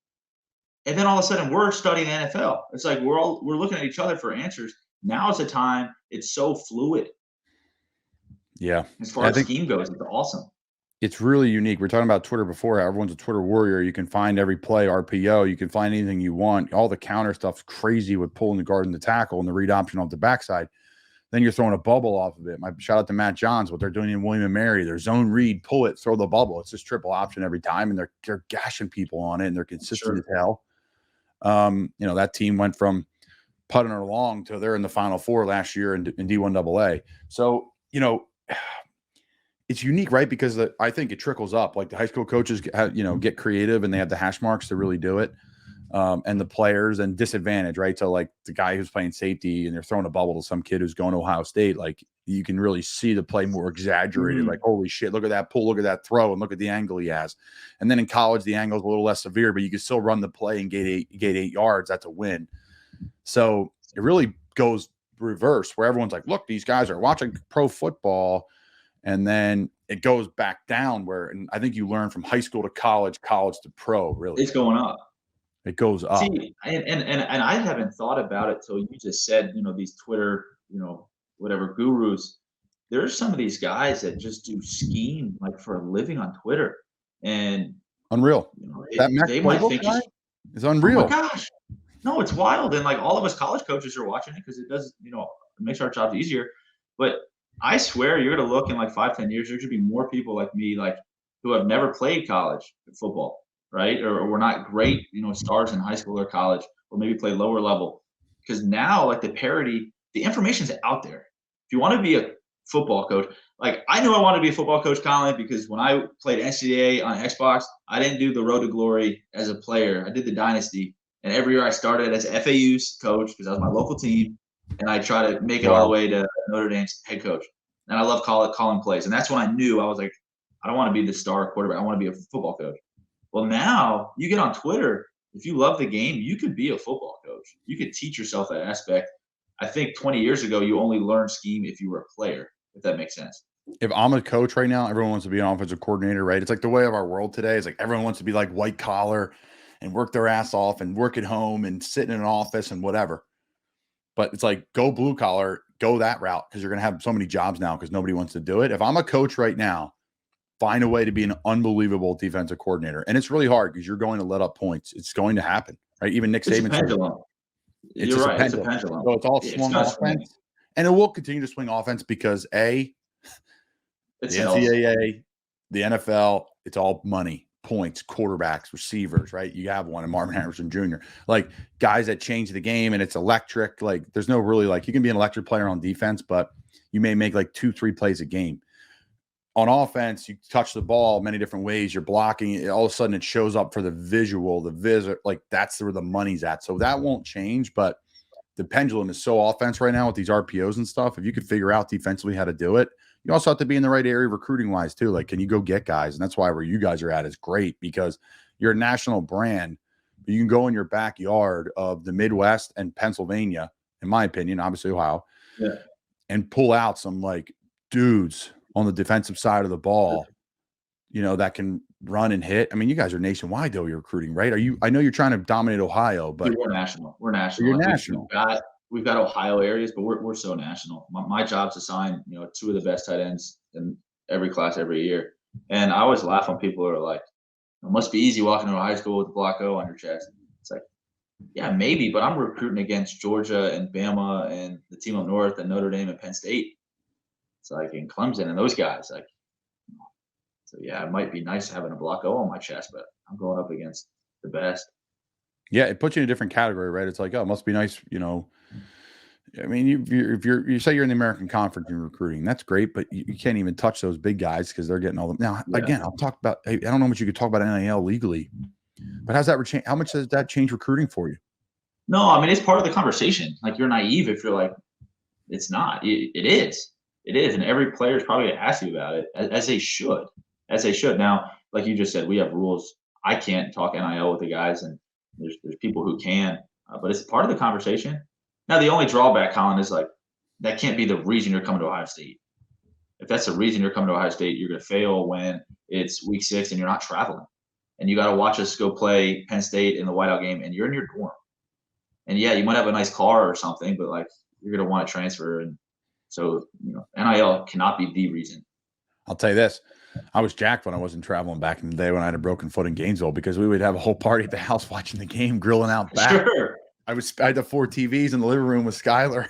And then all of a sudden we're studying NFL. It's like we're looking at each other for answers. Now is the time. It's so fluid. Yeah. As far as scheme goes, it's awesome. It's really unique. We're talking about Twitter before. Everyone's a Twitter warrior. You can find every play RPO. You can find anything you want. All the counter stuff's crazy with pulling the guard and the tackle and the read option off the backside. Then you're throwing a bubble off of it. My shout out to Matt Johns, what they're doing in William and Mary. Their zone read, pull it, throw the bubble. It's just triple option every time, and they're gashing people on it, and they're consistent as hell. That team went from putting it along to they're in the Final Four last year in D1 AA. So, it's unique, right? Because I think it trickles up. Like the high school coaches, get creative and they have the hash marks to really do it. And the players and disadvantage, right? So like the guy who's playing safety and they're throwing a bubble to some kid who's going to Ohio State, like you can really see the play more exaggerated. Like, holy shit, look at that pull, look at that throw, and look at the angle he has. And then in college, the angle is a little less severe, but you can still run the play and get 8 yards. That's a win. So it really goes reverse where everyone's like, look, these guys are watching pro football. And then it goes back down and I think you learn from high school to college to pro, really. It's going up. It goes up. See, and I haven't thought about it till you just said, these Twitter, whatever gurus. There's some of these guys that just do scheme like for a living on Twitter, and unreal. They might think it's unreal. Oh my gosh, no, it's wild. And like all of us college coaches are watching it because it does, it makes our jobs easier. But I swear, you're gonna look in like 5-10 years, there's gonna be more people like me, like who have never played college football. Right? Or we're not great, stars in high school or college, or maybe play lower level. Because now, like the parity, the information's out there. If you want to be a football coach, like I knew I wanted to be a football coach, Colin, because when I played NCAA on Xbox, I didn't do the Road to Glory as a player. I did the Dynasty. And every year I started as FAU's coach because that was my local team. And I try to make it all the way to Notre Dame's head coach. And I love calling plays. And that's when I knew I was like, I don't want to be the star quarterback. I want to be a football coach. Well, now you get on Twitter. If you love the game, you could be a football coach. You could teach yourself that aspect. I think 20 years ago, you only learned scheme if you were a player, if that makes sense. If I'm a coach right now, everyone wants to be an offensive coordinator, right? It's like the way of our world today. It's like everyone wants to be like white collar and work their ass off and work at home and sit in an office and whatever. But it's like go blue collar, go that route because you're going to have so many jobs now because nobody wants to do it. If I'm a coach right now, find a way to be an unbelievable defensive coordinator. And it's really hard because you're going to let up points. It's going to happen, right? Even Nick Saban said you're right. It's a pendulum. So it's all swung offense. And it will continue to swing offense because the NCAA, the NFL, it's all money, points, quarterbacks, receivers, right? You have one in Marvin Harrison Jr. Like guys that change the game and it's electric. Like there's no really you can be an electric player on defense, but you may make like 2-3 plays a game. On offense, you touch the ball many different ways. You're blocking. All of a sudden, it shows up for the visual, the visit. Like that's where the money's at. So that won't change. But the pendulum is so offense right now with these RPOs and stuff. If you could figure out defensively how to do it, you also have to be in the right area recruiting wise too. Like, can you go get guys? And that's why where you guys are at is great because you're a national brand. But you can go in your backyard of the Midwest and Pennsylvania, in my opinion, obviously Ohio, and pull out some like dudes on the defensive side of the ball, that can run and hit. I mean, you guys are nationwide though, you're recruiting, right? I know you're trying to dominate Ohio, but we're national. We're national. You're national. We've got Ohio areas, but we're so national. My job's to sign, 2 of the best tight ends in every class every year. And I always laugh when people are like, it must be easy walking to a high school with a block O on your chest. It's like, yeah, maybe, but I'm recruiting against Georgia and Bama and the team up north and Notre Dame and Penn State. It's like in Clemson and those guys. Like, so yeah, it might be nice having a block O on my chest, but I'm going up against the best. Yeah, it puts you in a different category, right? It's like, oh, it must be nice, you know. I mean, if you say you're in the American Conference and recruiting, that's great, but you can't even touch those big guys because they're getting all them. Now, again, I'll talk about. I don't know how much you could talk about NIL legally, but how much does that change recruiting for you? No, I mean it's part of the conversation. Like you're naive if you're like, it's not. It is. It is, and every player is probably going to ask you about it, as they should. As they should. Now, like you just said, we have rules. I can't talk NIL with the guys, and there's people who can, but it's part of the conversation. Now, the only drawback, Colin, is like that can't be the reason you're coming to Ohio State. If that's the reason you're coming to Ohio State, you're going to fail when it's week 6 and you're not traveling. And you got to watch us go play Penn State in the whiteout game, and you're in your dorm. And yeah, you might have a nice car or something, but like you're going to want to transfer. And so, NIL cannot be the reason. I'll tell you this. I was jacked when I wasn't traveling back in the day when I had a broken foot in Gainesville because we would have a whole party at the house watching the game, grilling out back. Sure. I had the 4 TVs in the living room with Skylar.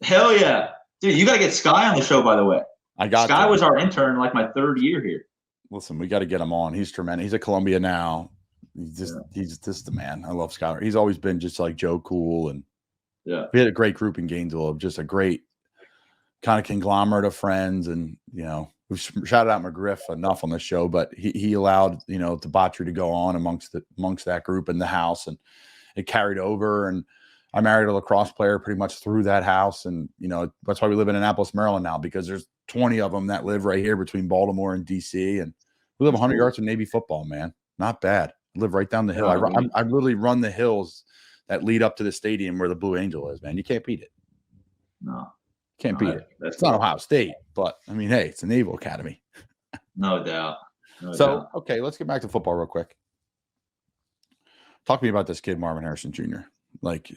Hell yeah. Dude, you got to get Sky on the show, by the way. Sky was our intern like my 3rd year here. Listen, we got to get him on. He's tremendous. He's at Columbia now. He's just the man. I love Skylar. He's always been just like Joe Cool. And yeah, we had a great group in Gainesville of just a great kind of conglomerate of friends. And, we've shouted out McGriff enough on the show, but he allowed, debauchery to go on amongst that group in the house. And it carried over, and I married a lacrosse player pretty much through that house. And, that's why we live in Annapolis, Maryland now, because there's 20 of them that live right here between Baltimore and DC. And we live 100 yards from Navy football, man. Not bad. I live right down the hill. I literally run the hills that lead up to the stadium where the Blue Angel is, man. You can't beat it. No. Can't beat it. It's not Ohio State, but I mean, hey, it's a Naval Academy. No doubt. Okay, let's get back to football real quick. Talk to me about this kid, Marvin Harrison Jr. Like,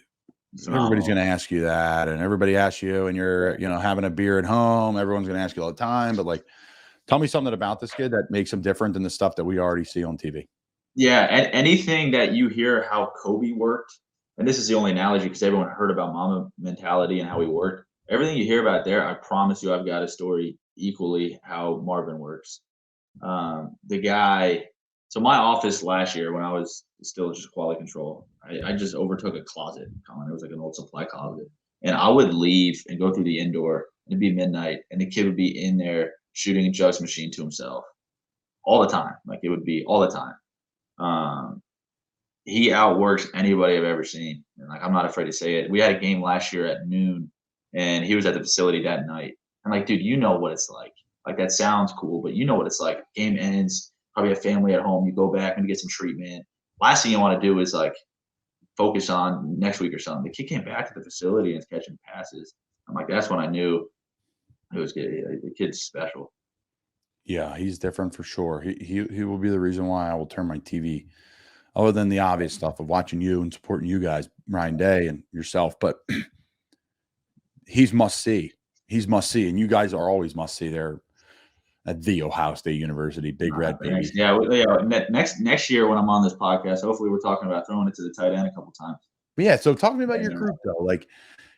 everybody's going to ask you that, and everybody asks you, and you're, having a beer at home. Everyone's going to ask you all the time, but like, tell me something about this kid that makes him different than the stuff that we already see on TV. Yeah, and anything that you hear how Kobe worked, and this is the only analogy because everyone heard about Mamba mentality and how he worked. Everything you hear about there, I promise you, I've got a story equally how Marvin works. The guy. So my office last year, when I was still just quality control, I just overtook a closet, Colin. It was like an old supply closet. And I would leave and go through the indoor. It'd be midnight, and the kid would be in there shooting a jugs machine to himself all the time. Like it would be all the time. He outworks anybody I've ever seen. And like I'm not afraid to say it. We had a game last year at noon, and he was at the facility that night. I'm like, dude, you know what it's like. Like that sounds cool, but you know what it's like. Game ends. Probably have family at home. You go back and get some treatment. Last thing you want to do is like focus on next week or something. The kid came back to the facility and is catching passes. I'm like, that's when I knew it was good. The kid's special. Yeah, he's different for sure. He will be the reason why I will turn my TV, other than the obvious stuff of watching you and supporting you guys, Ryan Day and yourself. But he's must see. He's must see, and you guys are always must see there at the Ohio State University, Big Red baby. Yeah. Next year when I'm on this podcast, hopefully we're talking about throwing it to the tight end a couple times. But yeah. So talk to me about your group though. Like,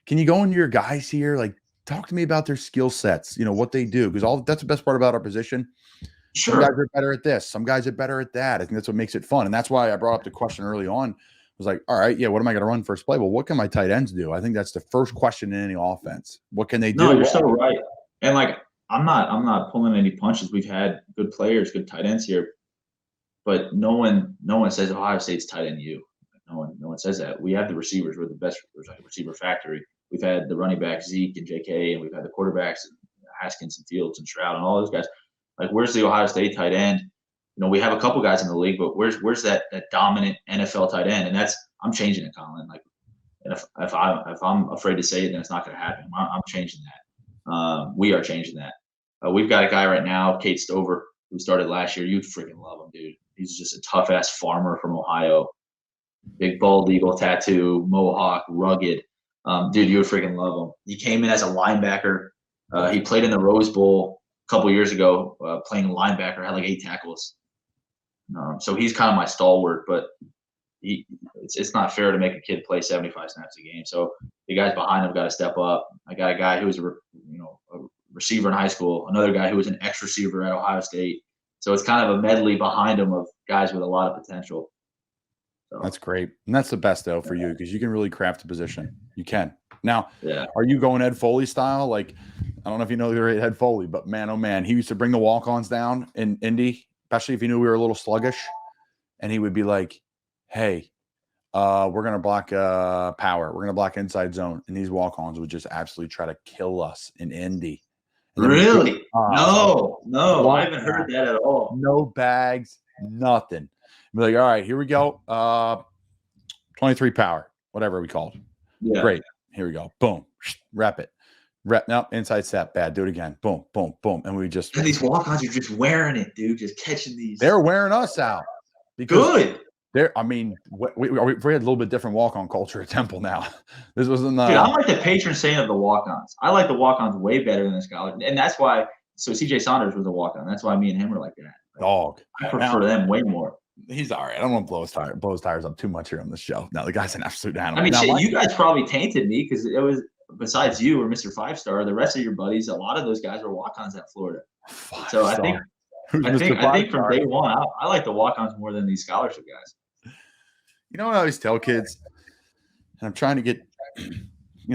can you go into your guys here? Like, talk to me about their skill sets. What they do, because that's the best part about our position. Sure. Some guys are better at this. Some guys are better at that. I think that's what makes it fun, and that's why I brought up the question early on. I was like, all right, yeah, what am I going to run first play? Well, what can my tight ends do? I think that's the first question in any offense. What can they do? No, you're so right. And like, I'm not pulling any punches. We've had good players, good tight ends here, but no one says Ohio State's tight end you. No one says that. We have the receivers. We're the best receiver factory. We've had the running backs Zeke and JK, and we've had the quarterbacks Haskins and Fields and Stroud and all those guys. Like, where's the Ohio State tight end? We have a couple guys in the league, but where's that dominant NFL tight end? And I'm changing it, Colin. Like, and if I'm afraid to say it, then it's not going to happen. I'm changing that. We are changing that. We've got a guy right now, Kate Stover, who started last year. You'd freaking love him, dude. He's just a tough-ass farmer from Ohio. Big bald eagle tattoo, mohawk, rugged. Dude, you would freaking love him. He came in as a linebacker. He played in the Rose Bowl couple years ago playing linebacker, had like 8 tackles. So he's kind of my stalwart, but it's not fair to make a kid play 75 snaps a game. So the guys behind him got to step up. I got a guy who was a receiver in high school, another guy who was an X receiver at Ohio State. So it's kind of a medley behind him of guys with a lot of potential. So. That's great. And that's the best, though, for you, because you can really craft a position. You can. Now, yeah. Are you going Ed Foley style? Like, I don't know if you know Ed Foley, but man, oh man, he used to bring the walk-ons down in Indy, especially if he knew we were a little sluggish. And he would be like, hey, we're going to block power. We're going to block inside zone. And these walk-ons would just absolutely try to kill us in Indy. Really? No, I haven't heard that at all. No bags, nothing. Be like, all right, here we go. 23 power, whatever we call it. Yeah. Great. Here we go. Boom. Rep it. No, inside step. Bad. Do it again. Boom, boom, boom. And we just. And these walk-ons are just wearing it, dude. Just catching these. They're wearing us out. Good. We had a little bit different walk-on culture at Temple now. This wasn't. Dude, I'm like the patron saint of the walk-ons. I like the walk-ons way better than the scholars, and that's why. So CJ Saunders was a walk-on. That's why me and him were like that. Dog. I prefer them way more. He's all right. I don't want to blow his tires up too much here on this show. No, the guy's an absolute animal. I mean, you guys probably tainted me because it was besides you or Mr. 5-Star, the rest of your buddies. A lot of those guys were walk-ons at Florida. So I think from day one, I like the walk-ons more than these scholarship guys. You know what I always tell kids, and I'm trying to get,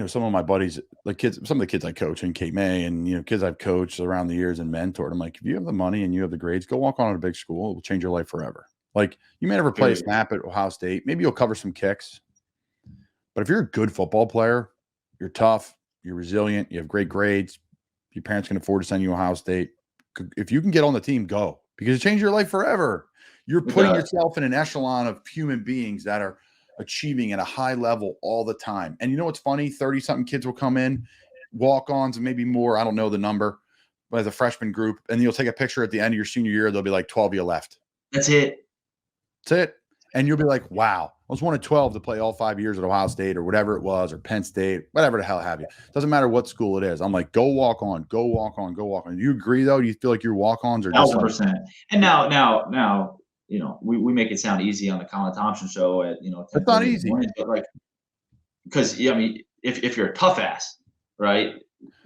some of my buddies, like kids, some of the kids I coach in Cape May, and kids I've coached around the years and mentored. I'm like, if you have the money and you have the grades, go walk on at a big school. It will change your life forever. Like, you may never play a snap at Ohio State. Maybe you'll cover some kicks. But if you're a good football player, you're tough, you're resilient, you have great grades, your parents can afford to send you to Ohio State. If you can get on the team, go. Because it changed your life forever. You're putting yourself in an echelon of human beings that are achieving at a high level all the time. And you know what's funny? 30-something kids will come in, walk-ons, and maybe more. I don't know the number, but as a freshman group. And you'll take a picture at the end of your senior year. There'll be like 12 of you left. That's it. That's it. And you'll be like, wow, I was one of 12 to play all 5 years at Ohio State or whatever it was, or Penn State, whatever the hell have you. Doesn't matter what school it is. I'm like, go walk on, go walk on, go walk on. Do you agree, though? Do you feel like your walk-ons are just 1,000%. And now, we make it sound easy on the Colin Thompson show at, it's not easy. Mornings, but like, because, if you're a tough ass, right?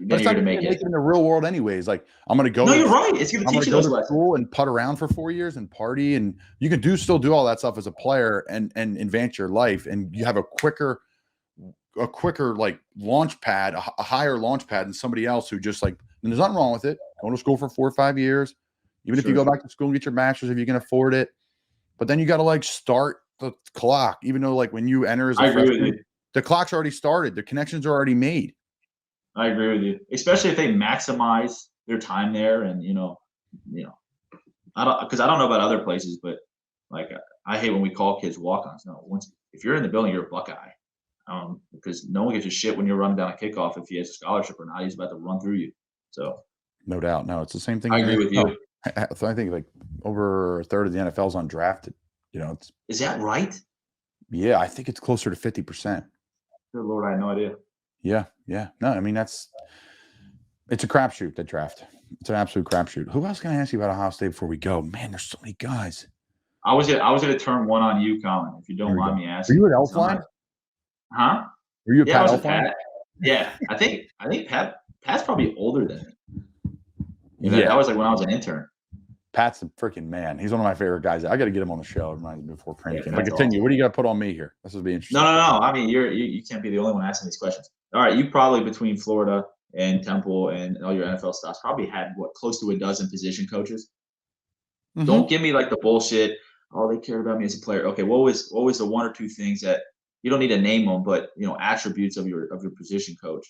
That's not going to make it in the real world anyways. Like, I'm going to go. No, you're right. It's going to teach you those lessons. School and putt around for 4 years and party, and you can still do all that stuff as a player and advance your life. And you have a quicker like launch pad, a higher launch pad than somebody else who just like. And there's nothing wrong with it. Going to school for 4 or 5 years, even if you go back to school and get your master's if you can afford it. But then you got to like start the clock, even though like when you enter as a freshman, the clock's already started. The connections are already made. I agree with you, especially if they maximize their time there. And, I don't know about other places, but like, I hate when we call kids walk-ons. No, if you're in the building, you're a Buckeye, because no one gives a shit when you're running down a kickoff if he has a scholarship or not. He's about to run through you. So no doubt. No, it's the same thing. I agree with you. So I think like over a third of the NFL's undrafted. Is that right? Yeah, I think it's closer to 50%. Good Lord, I had no idea. Yeah. No, I mean it's a crapshoot, that draft. It's an absolute crapshoot. Who else can I ask you about Ohio State before we go? Man, there's so many guys. I was gonna turn one on you, Colin, if you don't mind me asking. Are you at Elfline? Huh? Were you at Pat Elfline? Pat. Yeah, I think Pat's probably older than me. That was like when I was an intern. Pat's a freaking man. He's one of my favorite guys. I got to get him on the show. Reminds me before training camp. But continue. Awesome. What do you got to put on me here? This will be interesting. No. I mean, you can't be the only one asking these questions. All right, you probably between Florida and Temple and all your NFL stops probably had close to a dozen position coaches. Mm-hmm. Don't give me like the bullshit. Oh, they cared about me as a player. Okay, what was the one or two things that you don't need to name them, but attributes of your position coach,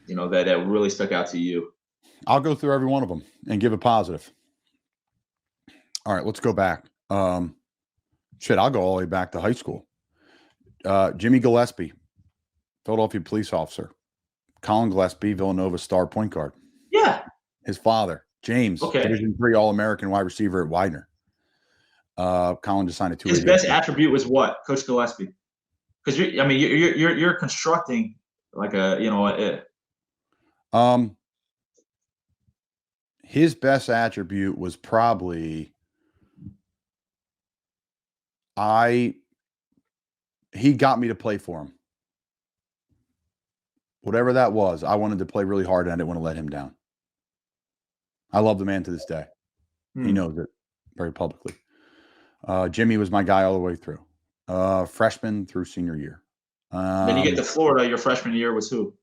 that really stuck out to you? I'll go through every one of them and give a positive. All right, let's go back. I'll go all the way back to high school. Jimmy Gillespie, Philadelphia police officer. Colin Gillespie, Villanova star point guard. Yeah. His father, James, Division III All-American wide receiver at Widener. Colin just signed a 2-year. His best attribute was what, Coach Gillespie? Because you're constructing like his best attribute was probably he got me to play for him. Whatever that was, I wanted to play really hard and I didn't want to let him down. I love the man to this day. He knows it very publicly. Jimmy was my guy all the way through. Freshman through senior year. Then you get to Florida. Your freshman year was who?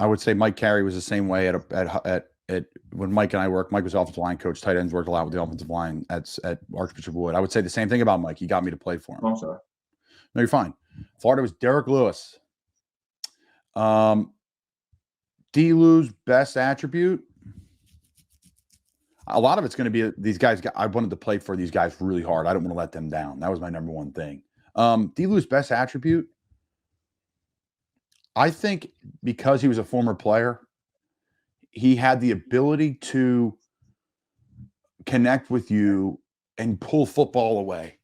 I would say Mike Carey was the same way at when Mike and I worked. Mike was offensive line coach. Tight ends worked a lot with the offensive line at Archbishop Wood. I would say the same thing about Mike. He got me to play for him. Oh, I'm sorry. No, you're fine. Florida was Derek Lewis. D-Lou's best attribute. A lot of it's going to be these guys. I wanted to play for these guys really hard. I don't want to let them down. That was my number one thing. D-Lou's best attribute, I think, because he was a former player, he had the ability to connect with you and pull football away,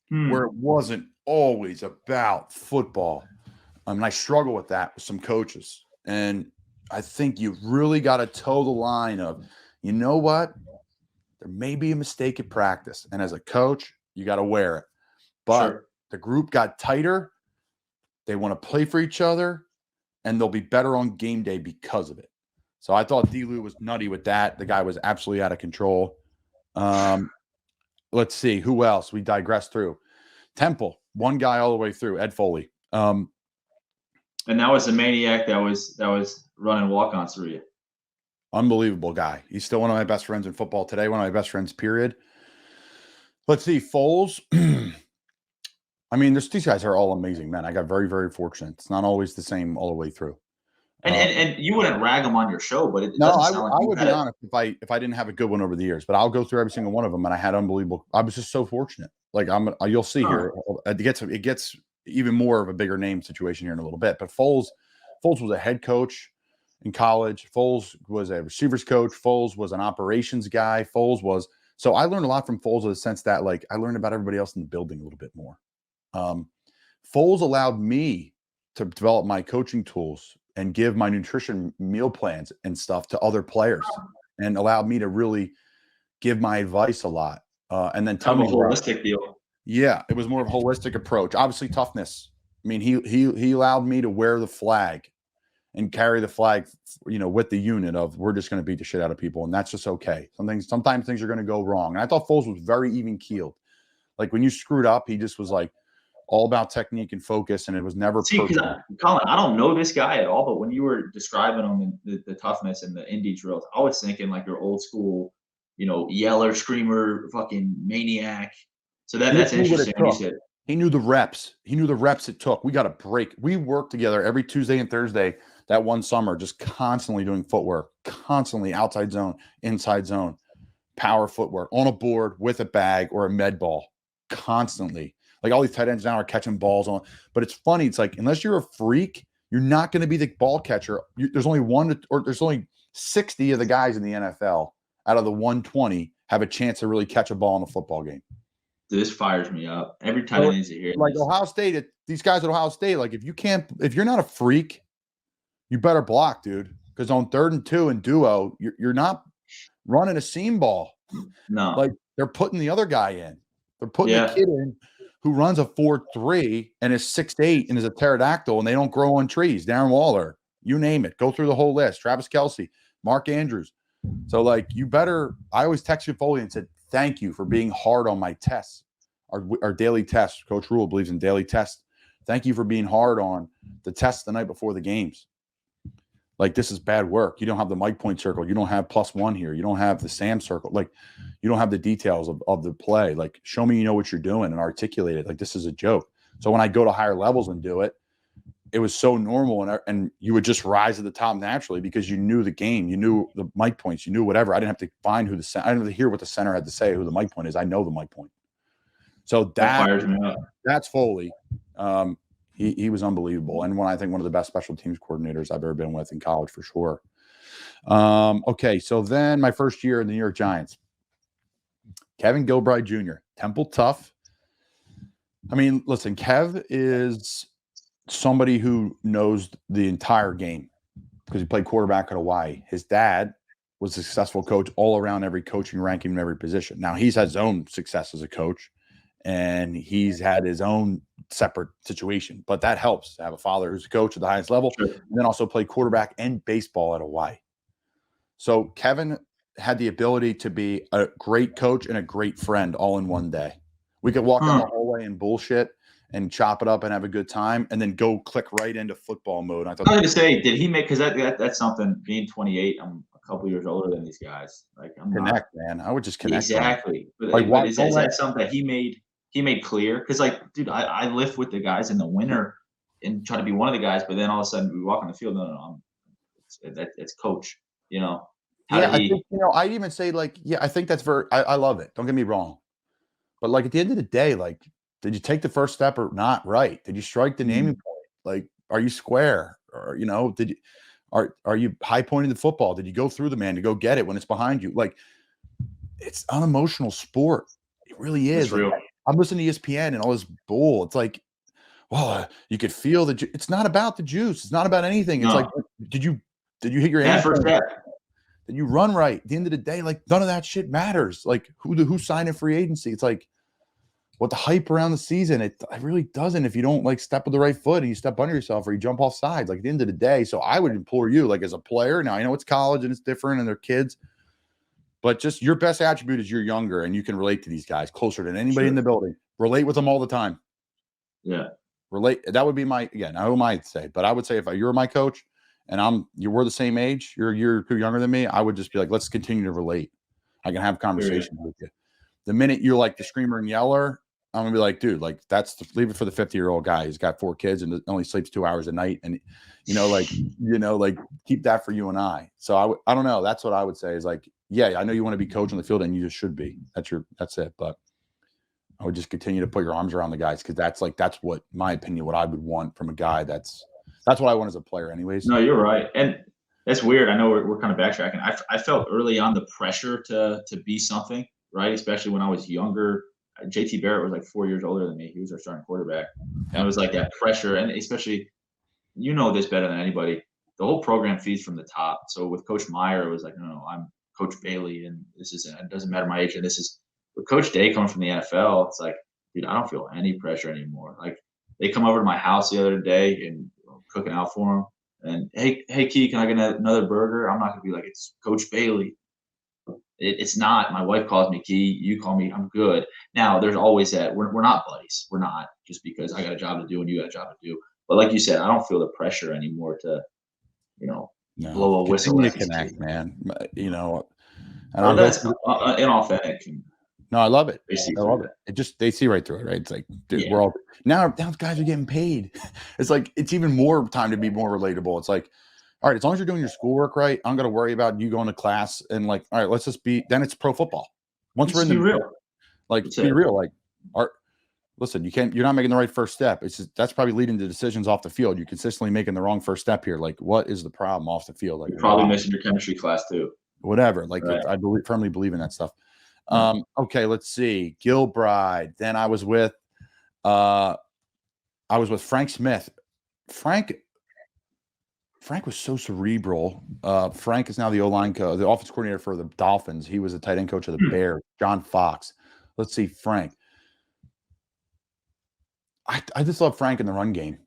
where it wasn't always about football. I struggle with that with some coaches. And I think you really got to toe the line of, you know what? There may be a mistake at practice. And as a coach, you got to wear it. But the group got tighter. They want to play for each other. And they'll be better on game day because of it. So I thought D-Lou was nutty with that. The guy was absolutely out of control. Let's see. Who else? We digressed through. Temple, one guy all the way through, Ed Foley. And that was the maniac that was running walk-ons through you. Unbelievable guy. He's still one of my best friends in football today. One of my best friends, period. Let's see. Foles. I mean, these guys are all amazing men. I got very, very fortunate. It's not always the same all the way through. And you wouldn't rag them on your show, but it no, doesn't sound like I would be honest if I didn't have a good one over the years. But I'll go through every single one of them, and I had unbelievable. I was just so fortunate. Like you'll see here, it gets even more of a bigger name situation here in a little bit. But Foles was a head coach in college. Foles was a receivers coach. Foles was an operations guy. So I learned a lot from Foles in the sense that, like, I learned about everybody else in the building a little bit more. Foles allowed me to develop my coaching tools and give my nutrition meal plans and stuff to other players, and allowed me to really give my advice a lot. And then tell me a holistic deal. Yeah, it was more of a holistic approach. Obviously, toughness. I mean, he allowed me to wear the flag and carry the flag, with the unit of, we're just going to beat the shit out of people, and that's just okay. Sometimes things are going to go wrong. And I thought Foles was very even keeled. Like, when you screwed up, he just was like all about technique and focus, and it was never personal. Colin, I don't know this guy at all, but when you were describing him and the toughness and the indie drills, I was thinking like your old school, yeller, screamer, fucking maniac. So that's interesting. You said he knew the reps. He knew the reps it took. We got a break. We worked together every Tuesday and Thursday that one summer, just constantly doing footwork, constantly outside zone, inside zone, power footwork on a board with a bag or a med ball, constantly. Like, all these tight ends now are catching balls on. But it's funny. It's like, unless you're a freak, you're not going to be the ball catcher. There's only 60 of the guys in the NFL out of the 120 have a chance to really catch a ball in a football game. This fires me up every time I need to hear like this. Ohio State, these guys at Ohio State, like, if you're not a freak, you better block, dude. Because on 3rd and 2 and duo, you're not running a seam ball. No, like, they're putting the other guy in. They're putting the kid in who runs a 4.3 and is 6'8" and is a pterodactyl, and they don't grow on trees. Darren Waller, you name it. Go through the whole list. Travis Kelce, Mark Andrews. So, like, I always texted Foley and said, thank you for being hard on my tests, our daily tests. Coach Rule believes in daily tests. Thank you for being hard on the tests the night before the games. Like, this is bad work. You don't have the mic point circle. You don't have +1 here. You don't have the Sam circle. Like, you don't have the details of the play. Like, show me you know what you're doing and articulate it. Like, this is a joke. So when I go to higher levels and do it, it was so normal, and you would just rise to the top naturally because you knew the game, you knew the mic points, you knew whatever. I didn't have to find I didn't have to hear what the center had to say, who the mic point is. I know the mic point. So that's Foley. He was unbelievable, and I think one of the best special teams coordinators I've ever been with in college for sure. Okay, so then my first year in the New York Giants, Kevin Gilbride Jr., Temple tough. I mean, listen, Kev is somebody who knows the entire game. because he played quarterback at Hawaii. His dad was a successful coach all around every coaching ranking in every position. Now he's had his own success as a coach, and he's had his own separate situation, but that helps to have a father who's a coach at the highest level, and then also played quarterback and baseball at Hawaii. So Kevin had the ability to be a great coach and a great friend all in one day. We could walk down the hallway and bullshit and chop it up and have a good time, and then go click right into football mode. I thought, I was going to say, did he make, because that's something, being 28, I'm a couple years older than these guys. Like, I'm connect, not, man. I would just connect. exactly. But, like, but is that something that he made clear? Because, like, dude, I lift with the guys in the winter and try to be one of the guys, but then all of a sudden we walk on the field. No, it's coach. You know, how did he? I think, I'd even say, like, I think that's I love it. Don't get me wrong, but like at the end of the day, like, did you take the first step or not? Right? Did you strike the naming point? Like, are you square? Or did you are you high pointing the football? Did you go through the man to go get it when it's behind you? Like, it's unemotional sport. It really is. It's real. Like, I'm listening to ESPN and all this bull. It's like, well, you could feel the. It's not about the juice. It's not about anything. It's like, did you hit your hand? First step. Did you run right? At the end of the day, like, none of that shit matters. Like, who signed in free agency? It's like, what the hype around the season, it really doesn't if you don't, like, step with the right foot and you step under yourself or you jump off sides. Like, at the end of the day, so I would implore you, like, as a player, now I know it's college and it's different and they're kids, but just your best attribute is you're younger and you can relate to these guys closer than anybody in the building. Relate with them all the time. Yeah. Relate. That would be my, again, who am I to say? But I would say if you're my coach and we're the same age, you're a year or two younger than me, I would just be like, let's continue to relate. I can have conversations with you. The minute you're like the screamer and yeller, I'm gonna be like, dude, like, leave it for the 50-year-old guy. He's got 4 kids and only sleeps 2 hours a night, and like keep that for you and I. So I don't know. That's what I would say is, like, yeah, I know you want to be coach on the field and you just should be. That's it. But I would just continue to put your arms around the guys, because that's what my opinion, what I would want from a guy. That's what I want as a player, anyways. No, you're right, and that's weird. I know we're kind of backtracking. I felt early on the pressure to be something, right? Especially when I was younger. JT Barrett was like 4 years older than me. He was our starting quarterback. And it was like that pressure. And especially, this better than anybody. The whole program feeds from the top. So with Coach Meyer, it was like, no, I'm Coach Bailey, and it doesn't matter my age. And this is with Coach Day coming from the NFL. It's like, dude, I don't feel any pressure anymore. Like, they come over to my house the other day and cooking out for them. And hey, Key, can I get another burger? I'm not gonna be like, it's Coach Bailey. It's not. My wife calls me Key. You call me. I'm good. Now, there's always that. We're not buddies. We're not, just because I got a job to do and you got a job to do. But like you said, I don't feel the pressure anymore to, blow a whistle. Continue to connect, man. And that's inauthentic. No, I love it. I love it. They see right through it, right? It's like, dude, we're all now guys are getting paid. It's like, it's even more time to be more relatable. It's like, all right, as long as you're doing your schoolwork right, I'm going to worry about you going to class and, like, all right, let's just then it's pro football. Once we're in the real, like, be real, like, listen, you're not making the right first step. It's just, that's probably leading to decisions off the field. You're consistently making the wrong first step here. Like, what is the problem off the field? Like, you're probably missing your chemistry class too. Whatever. Like, right. I firmly believe in that stuff. Okay, let's see. Gilbride. Then I was with Frank Smith. Frank was so cerebral. Frank is now the O-line coach, the offense coordinator for the Dolphins. He was the tight end coach of the Bears. John Fox. Let's see, Frank. I just love Frank in the run game.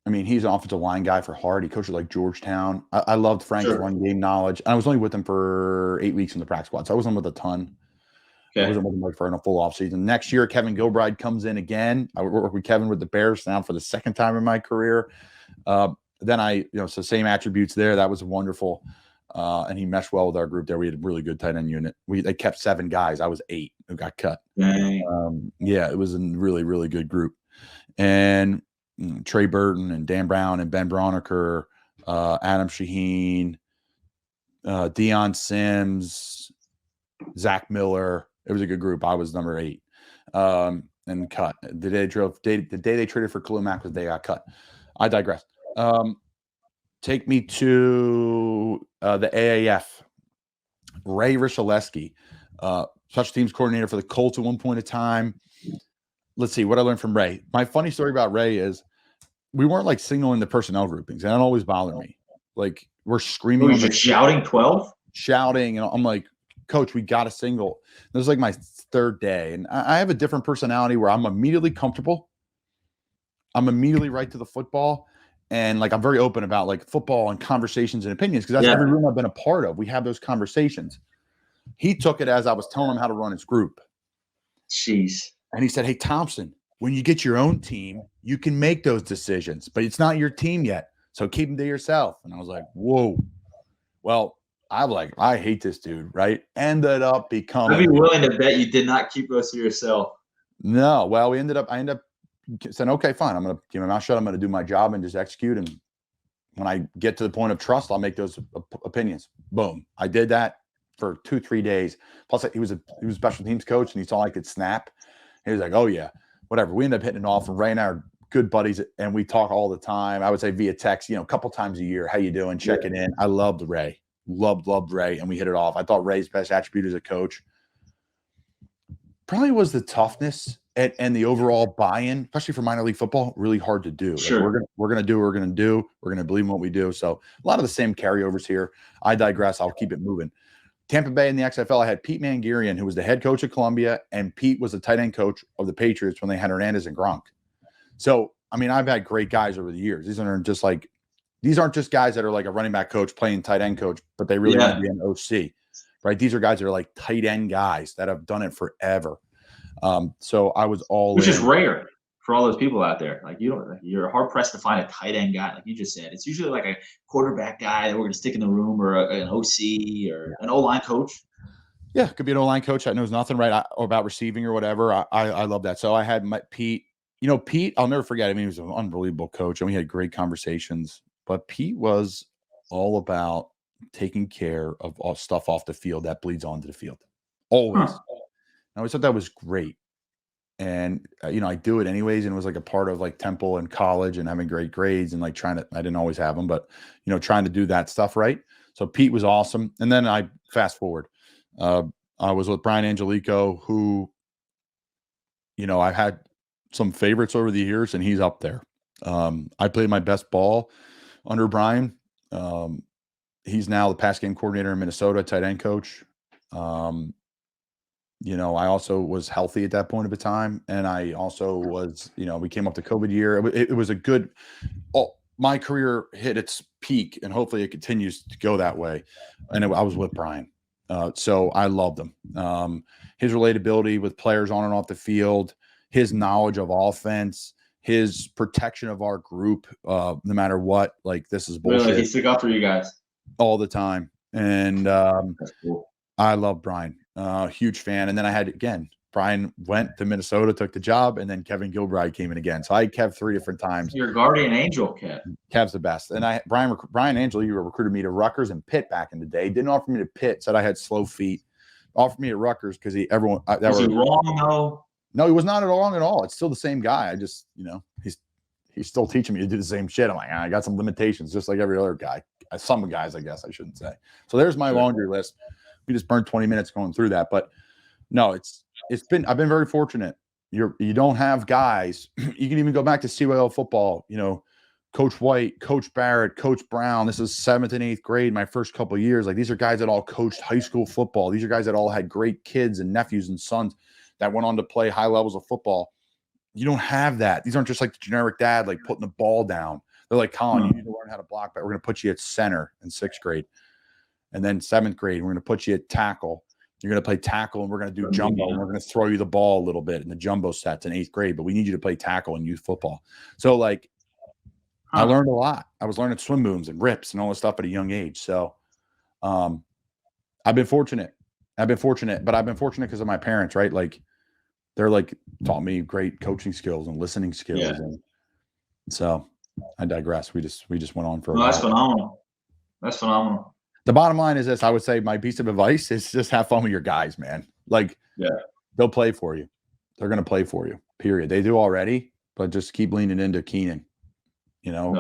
I mean, he's an offensive line guy for Hard. He coached at, like, Georgetown. I loved Frank's run game knowledge. And I was only with him for 8 weeks in the practice squad, so I wasn't with a ton. Okay. I wasn't with him for a full offseason. Next year, Kevin Gilbride comes in again. I work with Kevin with the Bears now for the second time in my career. Then so same attributes there. That was wonderful. And he meshed well with our group there. We had a really good tight end unit. They kept 7 guys. I was 8 who got cut. It was a really, really good group. And Trey Burton and Dan Brown and Ben Broniker, Adam Shaheen, Deion Sims, Zach Miller. It was a good group. I was number 8 and cut. The day they traded for Khalil Mack was the day I got cut. I digress. Take me to the AAF. Ray Richaleski, special teams coordinator for the Colts at one point in time. Let's see what I learned from Ray. My funny story about Ray is we weren't, like, signaling the personnel groupings, and that always bothered me. Like we're screaming Who on was the just shouting 12? shouting, and I'm like, Coach, we got a single. This is like my third day, and I have a different personality where I'm immediately comfortable. I'm immediately right to the football, and like I'm very open about like football and conversations and opinions because that's every room I've been a part of. We have those conversations. He took it as I was telling him how to run his group. Jeez. And he said, "Hey, Thompson, when you get your own team, you can make those decisions, but it's not your team yet. So keep them to yourself." And I was like, whoa. Well, I'm like, I hate this dude, right? Ended up becoming. I'd be willing to bet you did not keep those to yourself. No. Well, I ended up saying, okay, fine. I'm going to keep my mouth shut. I'm going to do my job and just execute. And when I get to the point of trust, I'll make those opinions. Boom. I did that for 2-3 days. Plus, he was a special teams coach, and he saw I could snap. He was like, oh, yeah, whatever. We ended up hitting it off, and Ray and I are good buddies, and we talk all the time. I would say via text, a couple times a year. How you doing? Checking in. I loved Ray. Loved Ray, and we hit it off. I thought Ray's best attribute as a coach probably was the toughness and the overall buy-in, especially for minor league football, really hard to do. Sure. Like we're gonna do what we're gonna do. We're gonna believe in what we do. So a lot of the same carryovers here. I digress. I'll keep it moving. Tampa Bay in the XFL, I had Pete Mangarian, who was the head coach of Columbia, and Pete was the tight end coach of the Patriots when they had Hernandez and Gronk. So, I mean, I've had great guys over the years. These aren't just guys that are like a running back coach playing tight end coach, but they really want to be an OC, right? These are guys that are like tight end guys that have done it forever. So I was all Which in. is rare for all those people out there. Like you're hard pressed to find a tight end guy, like you just said. It's usually like a quarterback guy that we're gonna stick in the room, or an OC or an O-line coach. Yeah, could be an O-line coach that knows nothing about receiving or whatever. I love that. So I had Pete. Pete, I'll never forget. I mean, he was an unbelievable coach, and we had great conversations. But Pete was all about taking care of all stuff off the field that bleeds onto the field. Always. I always thought that was great. And, I do it anyways. And it was like a part of like Temple and college and having great grades and like I didn't always have them, but, trying to do that stuff right. So Pete was awesome. And then I fast forward. I was with Brian Angelico, who, I've had some favorites over the years, and he's up there. I played my best ball under Brian. He's now the pass game coordinator in Minnesota, tight end coach. I also was healthy at that point of the time. And I also was, we came up the COVID year. It was a good, my career hit its peak, and hopefully it continues to go that way. And I was with Brian. So I loved him. His relatability with players on and off the field, his knowledge of offense, his protection of our group, no matter what, like this is bullshit. Really, he stuck up for you guys all the time. And that's cool. I love Brian, huge fan. And then I had, again, Brian went to Minnesota, took the job, and then Kevin Gilbride came in again. So I had Kev 3 different times. Your guardian angel, Kev. Kev's the best. And Brian Angel, you recruited me to Rutgers and Pitt back in the day. Didn't offer me to Pitt, said I had slow feet. Offered me at Rutgers because was he wrong though? No, he was not wrong at all. It's still the same guy. I just, he's still teaching me to do the same shit. I'm like, I got some limitations, just like every other guy. Some guys, I guess I shouldn't say. So there's my laundry list. We just burned 20 minutes going through that, but no, I've been very fortunate. You don't have guys. You can even go back to CYO football. Coach White, Coach Barrett, Coach Brown. This is 7th and 8th grade. My first couple of years, like these are guys that all coached high school football. These are guys that all had great kids and nephews and sons that went on to play high levels of football. You don't have that. These aren't just like the generic dad, like putting the ball down. They're like, Colin, you need to learn how to block, but we're going to put you at center in 6th grade. And then 7th grade, we're going to put you at tackle. You're going to play tackle, and we're going to do jumbo, and we're going to throw you the ball a little bit in the jumbo sets in 8th grade, but we need you to play tackle in youth football. So, like, I learned a lot. I was learning swim moves and rips and all this stuff at a young age. So I've been fortunate. But I've been fortunate because of my parents, right? Like, they're like taught me great coaching skills and listening skills. Yeah. And so I digress. We just went on for a while. That's phenomenal. That's phenomenal. The bottom line is this. I would say my piece of advice is just have fun with your guys, man. Like, they'll play for you. They're going to play for you, period. They do already, but just keep leaning into Keenan. No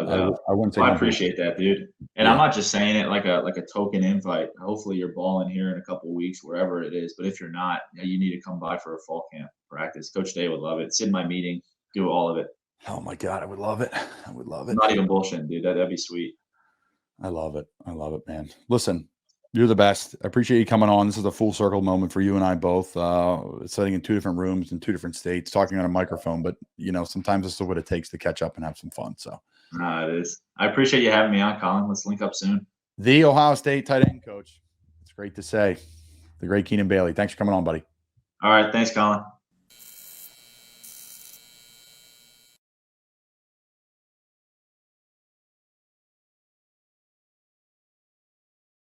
I wouldn't say. I appreciate that, dude. And I'm not just saying it like a token invite. Hopefully you're balling here in a couple of weeks, wherever it is. But if you're not, you need to come by for a fall camp practice. Coach Day would love it. Sit in my meeting, do all of it. Oh my God, I would love it. I would love it. Not even bullshitting, dude. That'd be sweet. I love it. I love it, man. Listen, you're the best. I appreciate you coming on. This is a full circle moment for you and I both. Sitting in 2 different rooms in 2 different states, talking on a microphone. But, sometimes this is what it takes to catch up and have some fun. So It is. I appreciate you having me on, Colin. Let's link up soon. The Ohio State tight end coach. It's great to say. The great Keenan Bailey. Thanks for coming on, buddy. All right. Thanks, Colin.